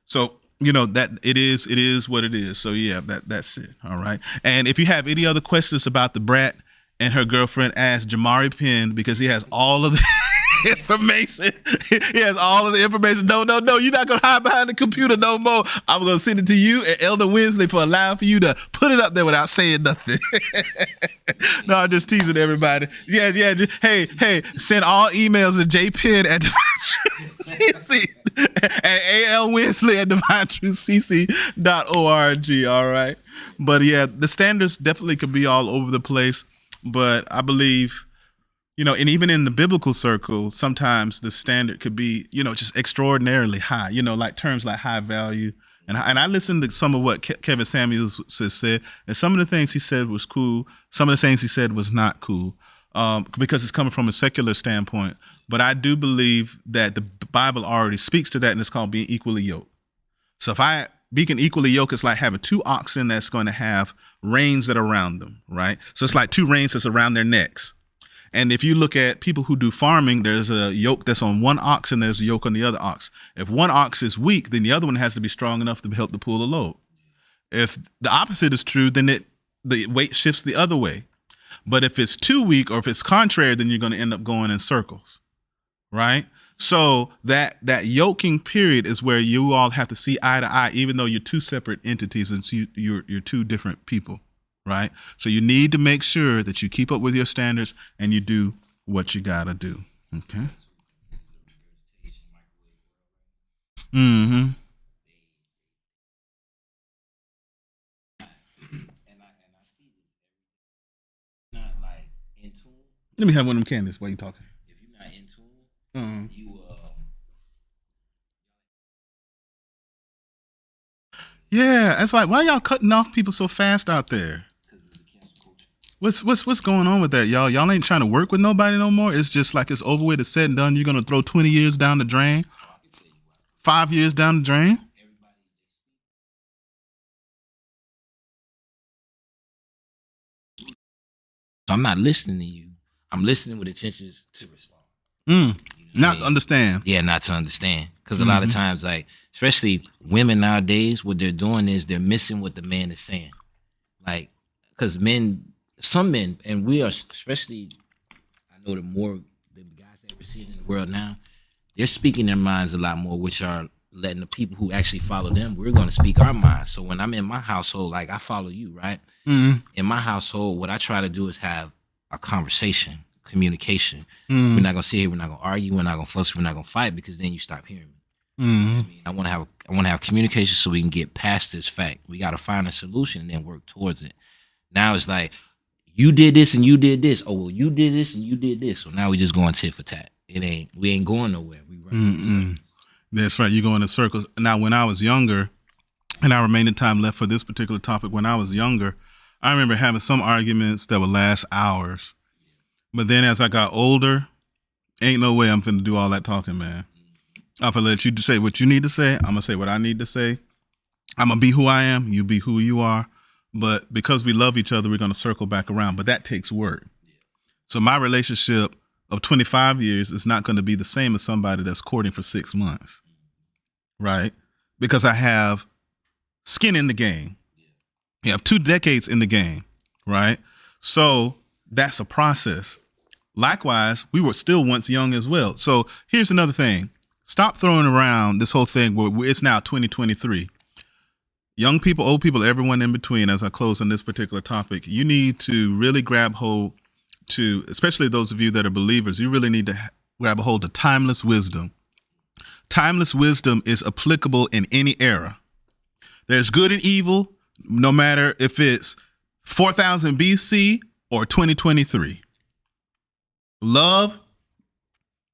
So, that it is what it is. So yeah, that's it. All right. And if you have any other questions about the brat and her girlfriend, ask Jamari Penn, because he has all of the information. He has all of the information. No, you're not going to hide behind the computer no more. I'm going to send it to you and Elder Wednesday for allowing for you to put it up there without saying nothing. No, I'm just teasing everybody. Yeah, yeah. Hey, send all emails to jpin at DeVonTruthCC and ALWinsley at DeVonTruthCC.org. All right. But yeah, the standards definitely could be all over the place. But I believe, and even in the biblical circle, sometimes the standard could be, just extraordinarily high, like terms like high value. And I listened to some of what Kevin Samuels said, and some of the things he said was cool. Some of the things he said was not cool, because it's coming from a secular standpoint. But I do believe that the Bible already speaks to that, and it's called being equally yoked. So if being equally yoked, it's like having two oxen that's going to have reins that are around them, right? So it's like two reins that's around their necks. And if you look at people who do farming, there's a yoke that's on one ox and there's a yoke on the other ox. If one ox is weak, then the other one has to be strong enough to help to pull the load. If the opposite is true, then the weight shifts the other way. But if it's too weak or if it's contrary, then you're going to end up going in circles, right? So that yoking period is where you all have to see eye to eye, even though you're two separate entities and so you're two different people. Right? So you need to make sure that you keep up with your standards and you do what you gotta do. Okay. Mm-hmm. Not like in tune. Let me have one of them candies while you talking. If you're not in tune, you Yeah, it's like, why y'all cutting off people so fast out there? What's going on with that, y'all? Y'all ain't trying to work with nobody no more. It's just like it's over with. It's said and done. You're gonna throw 20 years down the drain, 5 years down the drain. So I'm not listening to you. I'm listening with intentions to respond. Not to understand. Yeah, not to understand. Because a lot of times, like, especially women nowadays, what they're doing is they're missing what the man is saying. Like, because some men, and we are, especially, I know the guys that we're seeing in the world now, they're speaking their minds a lot more, which are letting the people who actually follow them, we're going to speak our minds. So when I'm in my household, like I follow you, right? In my household, what I try to do is have a conversation, communication. We're not going to sit here, we're not going to argue, we're not going to fuss, we're not going to fight, because then you stop hearing me. I want to have communication so we can get past this fact. We got to find a solution and then work towards it. Now it's like, you did this and you did this. Oh, well, you did this and you did this. So now we just going tit for tat. We ain't going nowhere. We running in circles. That's right. You go in circles. Now, when I was younger, and I remaining time left for this particular topic, when I was younger, I remember having some arguments that would last hours. But then as I got older, ain't no way I'm finna do all that talking, man. I'm gonna let you say what you need to say. I'm gonna say what I need to say. I'm gonna be who I am. You be who you are. But because we love each other, we're going to circle back around. But that takes work. So my relationship of 25 years is not going to be the same as somebody that's courting for 6 months. Right? Because I have skin in the game. You have 2 decades in the game. Right? So that's a process. Likewise, we were still once young as well. So here's another thing. Stop throwing around this whole thing where it's now 2023. Young people, old people, everyone in between, as I close on this particular topic, you need to really grab hold to, especially those of you that are believers, you really need to grab a hold of timeless wisdom. Timeless wisdom is applicable in any era. There's good and evil, no matter if it's 4000 BC or 2023. Love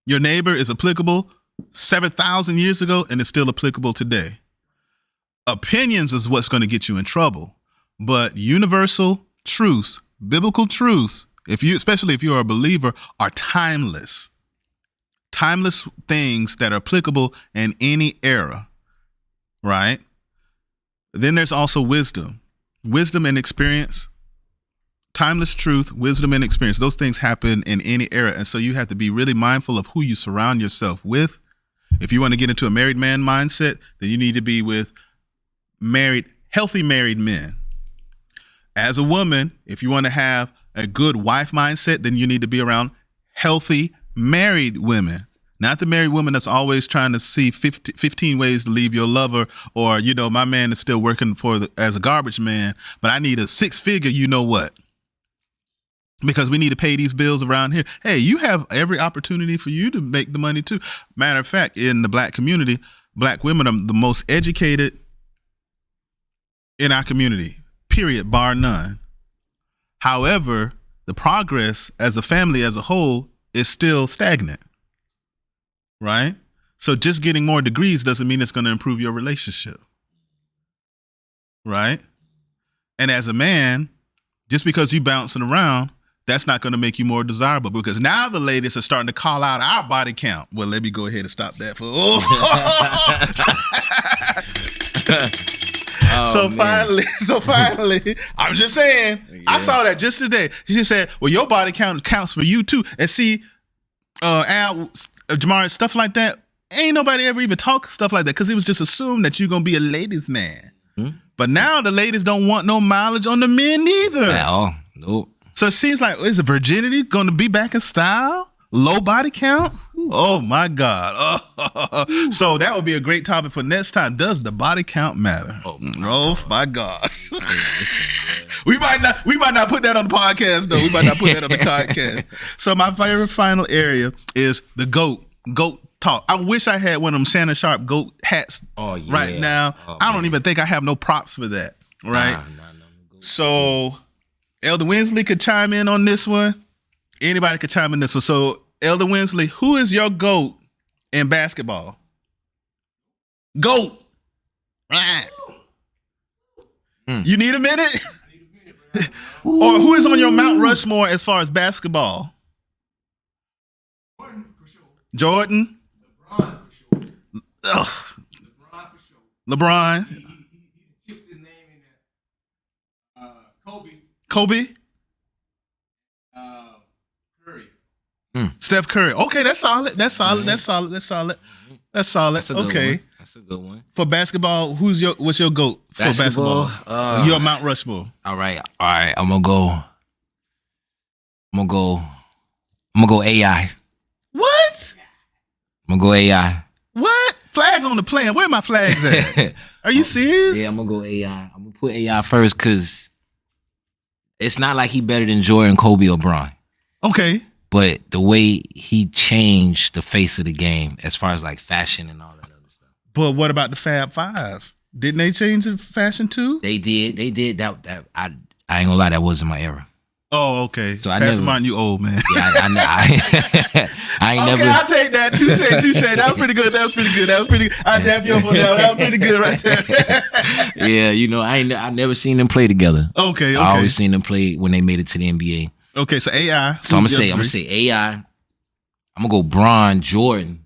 your neighbor is applicable 7,000 years ago and it's still applicable today. Opinions is what's going to get you in trouble, but universal truths, biblical truths, especially if you're a believer, are timeless. Timeless things that are applicable in any era, right? Then there's also wisdom and experience. Timeless truth, wisdom and experience. Those things happen in any era, and so you have to be really mindful of who you surround yourself with. If you want to get into a married man mindset, then you need to be with healthy married men. As a woman, if you want to have a good wife mindset, then you need to be around healthy married women. Not the married woman that's always trying to see 15 ways to leave your lover, or, my man is still working as a garbage man, but I need a 6-figure, you know what? because we need to pay these bills around here. Hey, you have every opportunity for you to make the money too. Matter of fact, in the black community, black women are the most educated in our community, period, bar none. However, the progress as a family as a whole is still stagnant, right? So just getting more degrees doesn't mean it's going to improve your relationship, right? And as a man, just because you bouncing around, that's not going to make you more desirable, because now the ladies are starting to call out our body count. Well, let me go ahead and stop that for. So finally, I'm just saying, I saw that just today. She just said, well, your body count counts for you too. And see, Al, Jamari, stuff like that, ain't nobody ever even talk stuff like that, because it was just assumed that you're going to be a ladies' man. Mm-hmm. But now the ladies don't want no mileage on the men either. At all. Nope. So it seems like, is the virginity going to be back in style? Low body count? Oh my God. Oh. So that would be a great topic for next time. Does the body count matter? Oh my gosh. We might not put that on the podcast though. We might not put that on the podcast. So my favorite final area is the GOAT talk. I wish I had one of them Shannon Sharp GOAT hats right now. I don't even think I have no props for that. Right? So Elder Winsley could chime in on this one. Anybody could chime in this one. So, Elder Winsley, who is your GOAT in basketball? GOAT. Right. You need a minute? Or who is on your Mount Rushmore as far as basketball? Jordan, for sure. Jordan? LeBron, for sure. Ugh. LeBron, for sure. LeBron? He chips his name in there. Kobe? Steph Curry. Okay, that's solid. That's solid. That's solid. That's solid. That's solid. That's a good okay. One. That's a good one. For basketball, what's your GOAT for basketball? Your Mount Rushmore. All right. I'm gonna go AI. What? I'm gonna go AI. What? Flag on the plan. Where are my flags at? Are you serious? Yeah, I'm gonna go AI. I'm gonna put AI first because it's not like he better than Jordan, Kobe, or Bron. Okay. But the way he changed the face of the game as far as like fashion and all that other stuff. But what about the Fab Five? Didn't they change the fashion too? They did. That I ain't gonna lie, that wasn't my era. Oh, okay. So I never mind. You old man. Yeah, I ain't never. Okay, I'll take that. Touche. That was pretty good. I dap you up on that. That was pretty good right there. Yeah, I never seen them play together. Okay. I always seen them play when they made it to the NBA. Okay, so AI. So I'm gonna say AI. I'm gonna go Bron, Jordan.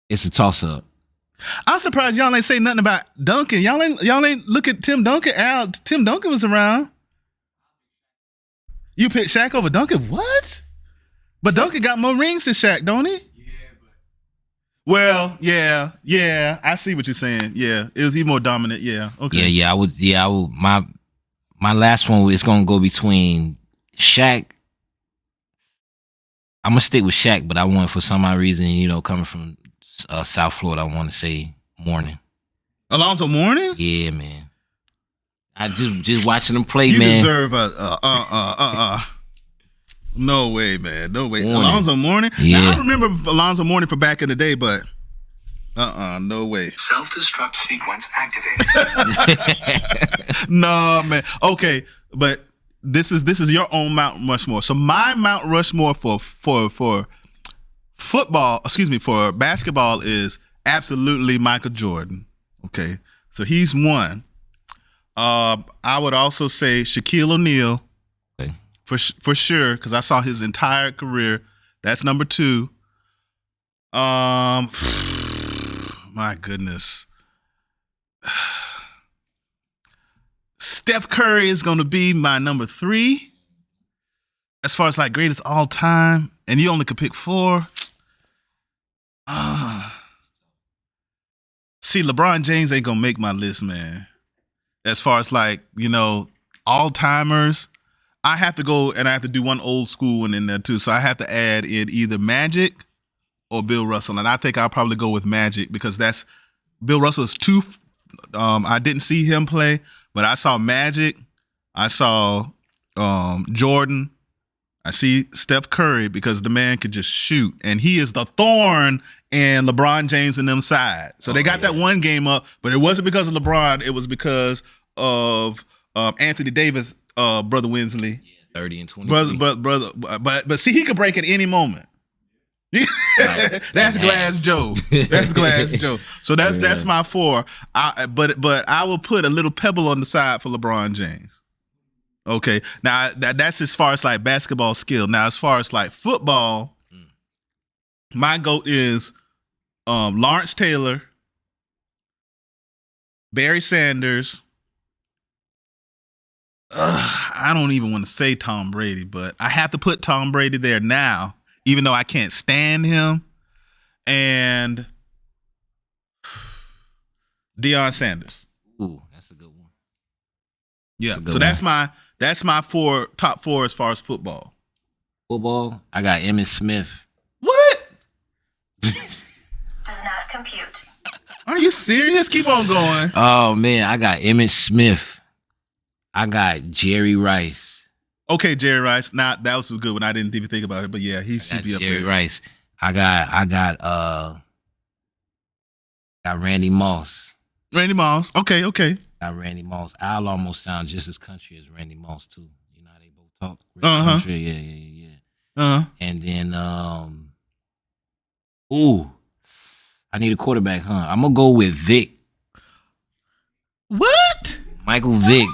It's a toss up. I'm surprised y'all ain't say nothing about Duncan. Y'all ain't look at Tim Duncan. Tim Duncan was around. You picked Shaq over Duncan? What? But Duncan got more rings than Shaq, don't he? Well, yeah, I see what you're saying. Yeah, it was he more dominant. Yeah, okay. Yeah, I would. My last one is gonna go between Shaq. I'm gonna stick with Shaq, but I want, for some odd reason, coming from South Florida, I want to say Mourning. Alonzo Mourning? Yeah, man. I just watching him play, you man. You deserve No way, man. No way. Mourning. Alonzo Mourning? Yeah. Now, I remember Alonzo Mourning from back in the day, but no way. Self-destruct sequence activated. No, man. Okay, but this is your own Mount Rushmore. So my Mount Rushmore for football, for basketball is absolutely Michael Jordan. Okay, so he's one. I would also say Shaquille O'Neal. Okay. For sure, because I saw his entire career. That's number 2. My goodness. Steph Curry is going to be my number 3. As far as like greatest all time, and you only could pick 4. See, LeBron James ain't going to make my list, man. As far as like, all timers, I have to go and I have to do one old school one in there too. So I have to add in either Magic or Bill Russell. And I think I'll probably go with Magic because Bill Russell is too I didn't see him play, but I saw Magic. I saw Jordan. I see Steph Curry because the man could just shoot, and he is the thorn in LeBron James and them side. So they got that one game up, but it wasn't because of LeBron. It was because of Anthony Davis, brother Winsley. 30 and 20. But see, he could break at any moment. That's Glass Joe. That's Glass Joe. So that's my 4. But I will put a little pebble on the side for LeBron James. Okay. Now that's as far as like basketball skill. Now as far as like football, my GOAT is Lawrence Taylor, Barry Sanders. I don't even want to say Tom Brady, but I have to put Tom Brady there now, even though I can't stand him. And Deion Sanders. Ooh, that's a good one. Yeah. That's a good So one. that's my top 4 as far as football. Football, I got Emmitt Smith. What? Does not compute. Are you serious? Keep on going. Oh man, I got Emmitt Smith. I got Jerry Rice. Okay, Jerry Rice. Now that was a good one. I didn't even think about it, but yeah, he I should got be up Jerry there. Rice. I got Randy Moss. Randy Moss. Okay. Got Randy Moss. I'll almost sound just as country as Randy Moss too. You know how they both talk. Uh-huh. Country. Yeah. And then I need a quarterback, huh? I'm gonna go with Vic. What? Michael Vick.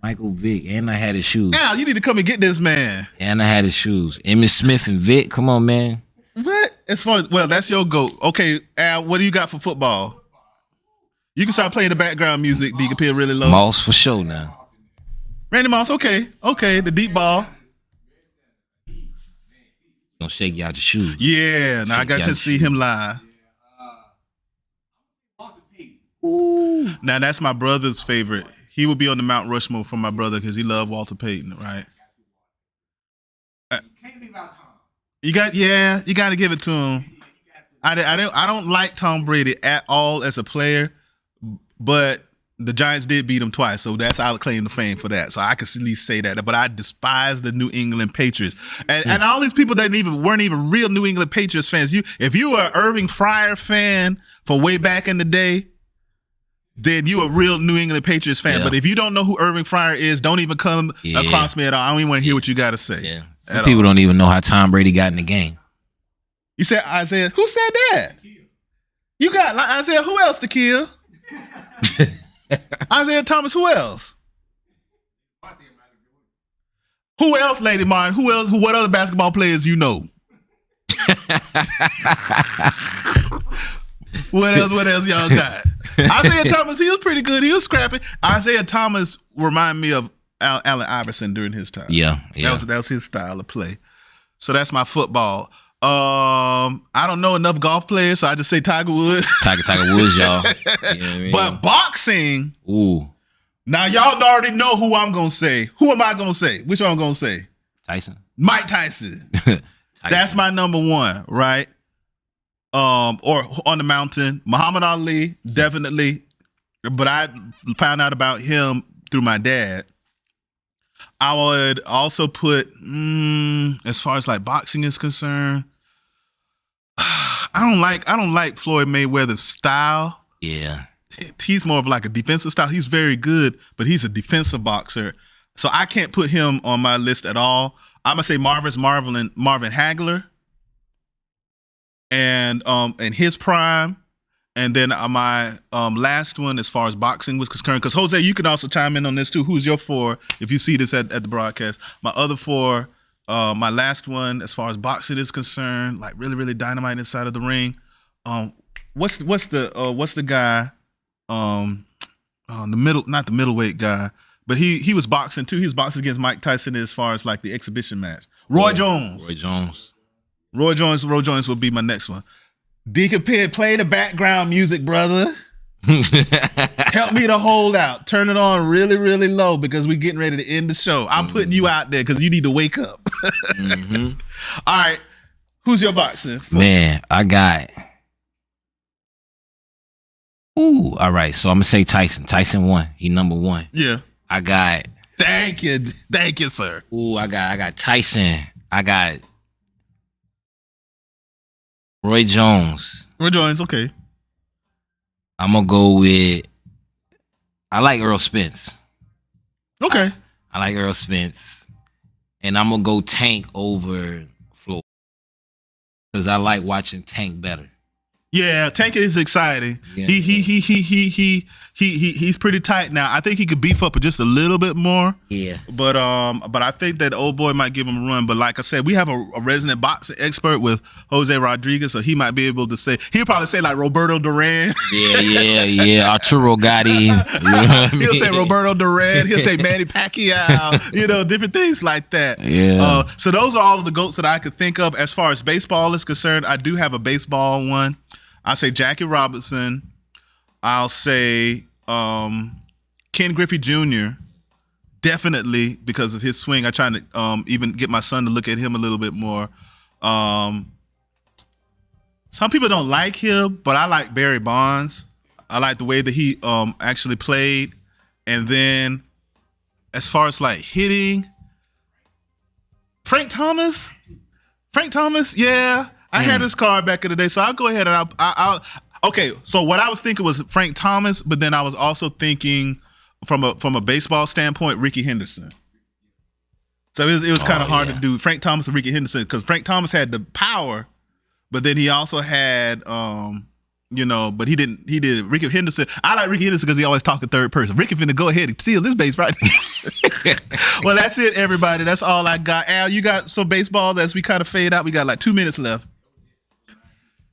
And I had his shoes. Al, you need to come and get this man. And I had his shoes. Emmitt Smith and Vic. Come on, man. What? As far as that's your GOAT. Okay, Al, what do you got for football? You can start playing the background music. You can pay really low. Moss for sure now. Randy Moss. Okay. The deep ball. Gonna shake you out your shoes. Yeah. Now I got to see him live. Now that's my brother's favorite. He would be on the Mount Rushmore for my brother because he loved Walter Payton, right? Can't leave out Tom. You got to give it to him. I don't like Tom Brady at all as a player, but the Giants did beat him twice, so I'll claim the fame for that. So I can at least say that. But I despise the New England Patriots, and all these people that weren't even real New England Patriots fans. If you were an Irving Fryer fan for way back in the day, then you a real New England Patriots fan. Yeah. But if you don't know who Irving Fryer is, don't even come across me at all. I don't even want to hear what you got to say. Yeah. Some people don't even know how Tom Brady got in the game. You said Isaiah. Who said that? You got Isaiah. Who else to kill? Isaiah Thomas. Who else? Who else, Lady Martin? Who else? What other basketball players you know? What else y'all got? Isaiah Thomas, he was pretty good. He was scrappy. Isaiah Thomas remind me of Allen Iverson during his time. Yeah. That was his style of play. So that's my football. I don't know enough golf players, so I just say Tiger Woods. Tiger Woods, y'all. You know what I mean? But boxing, Ooh, now y'all already know who I'm gonna say. Who am I gonna say? Which one I'm gonna say? Tyson. Mike Tyson. That's my number 1, right? Or on the mountain, Muhammad Ali, definitely. But I found out about him through my dad. I would also put, as far as like boxing is concerned, I don't like Floyd Mayweather's style. Yeah. He's more of like a defensive style. He's very good, but he's a defensive boxer. So I can't put him on my list at all. I'm gonna say Marvin Hagler. And in his prime, and then my last one as far as boxing was concerned, because Jose, you can also chime in on this too. Who's your 4 if you see this at the broadcast? My other 4, my last one as far as boxing is concerned, like really, really dynamite inside of the ring. What's the guy? Not the middleweight guy, but he was boxing too. He was boxing against Mike Tyson as far as like the exhibition match. Roy Jones. Roy Jones will be my next one. Deacon Pitt, play the background music, brother. Help me to hold out. Turn it on really, really low because we're getting ready to end the show. I'm putting you out there because you need to wake up. All right. Who's your boxing? Man, I got Ooh, all right. So I'm gonna say Tyson. Tyson 1. He number 1. Yeah. I got. Thank you, sir. Ooh, I got Tyson. I got Roy Jones. Roy Jones, okay. I'm gonna go with. I like Earl Spence. Okay. I like Earl Spence, and I'm gonna go Tank over Floyd because I like watching Tank better. Yeah, Tank is exciting. Yeah. He's pretty tight now. I think he could beef up just a little bit more. Yeah. But I think that old boy might give him a run. But like I said, we have a resident boxing expert with Jose Rodriguez, so he might be able to say. He'll probably say like Roberto Duran. Yeah. Arturo Gotti. You know what I mean? He'll say Roberto Duran. He'll say Manny Pacquiao. Different things like that. Yeah. So those are all of the GOATs that I could think of. As far as baseball is concerned, I do have a baseball one. I'll say Jackie Robinson. I'll say Ken Griffey Jr. Definitely because of his swing. I try to even get my son to look at him a little bit more. Some people don't like him, but I like Barry Bonds. I like the way that he actually played. And then as far as like hitting, Frank Thomas, yeah. I had this card back in the day, so I'll go ahead and I'll okay, so what I was thinking was Frank Thomas, but then I was also thinking from a baseball standpoint, Ricky Henderson. So it was kind of hard to do Frank Thomas and Ricky Henderson because Frank Thomas had the power, but then he also had but he did Ricky Henderson. I like Ricky Henderson because he always talked in third person. Ricky finna go ahead and seal this base right now. Well, that's it, everybody. That's all I got. Al, you got some baseball as we kind of fade out. We got like 2 minutes left.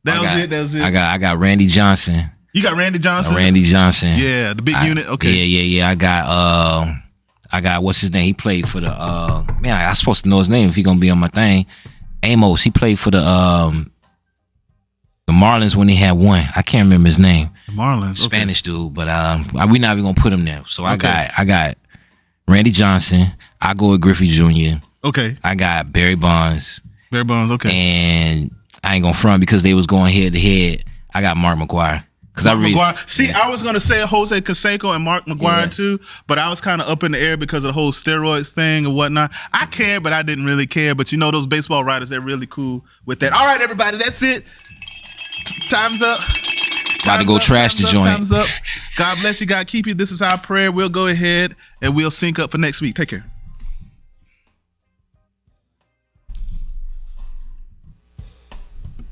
That was it. I got Randy Johnson. You got Randy Johnson? Randy Johnson. Yeah, the big unit. Okay. Yeah. I got what's his name? He played for the I'm supposed to know his name if he gonna be on my thing. Amos. He played for the Marlins when they had one. I can't remember his name. The Marlins. Spanish dude, but we not even gonna put him there. So I got Randy Johnson. I go with Griffey Jr. Okay. I got Barry Bonds. Barry Bonds. Okay. And I ain't gonna front because they was going head to head. I got Mark McGwire. I was gonna say Jose Canseco and Mark McGwire too, but I was kind of up in the air because of the whole steroids thing and whatnot. I cared, but I didn't really care. But those baseball writers, they're really cool with that. All right, everybody, that's it. Time's up. About to go trash the joint. Time's up. God bless you. God keep you. This is our prayer. We'll go ahead and we'll sync up for next week. Take care.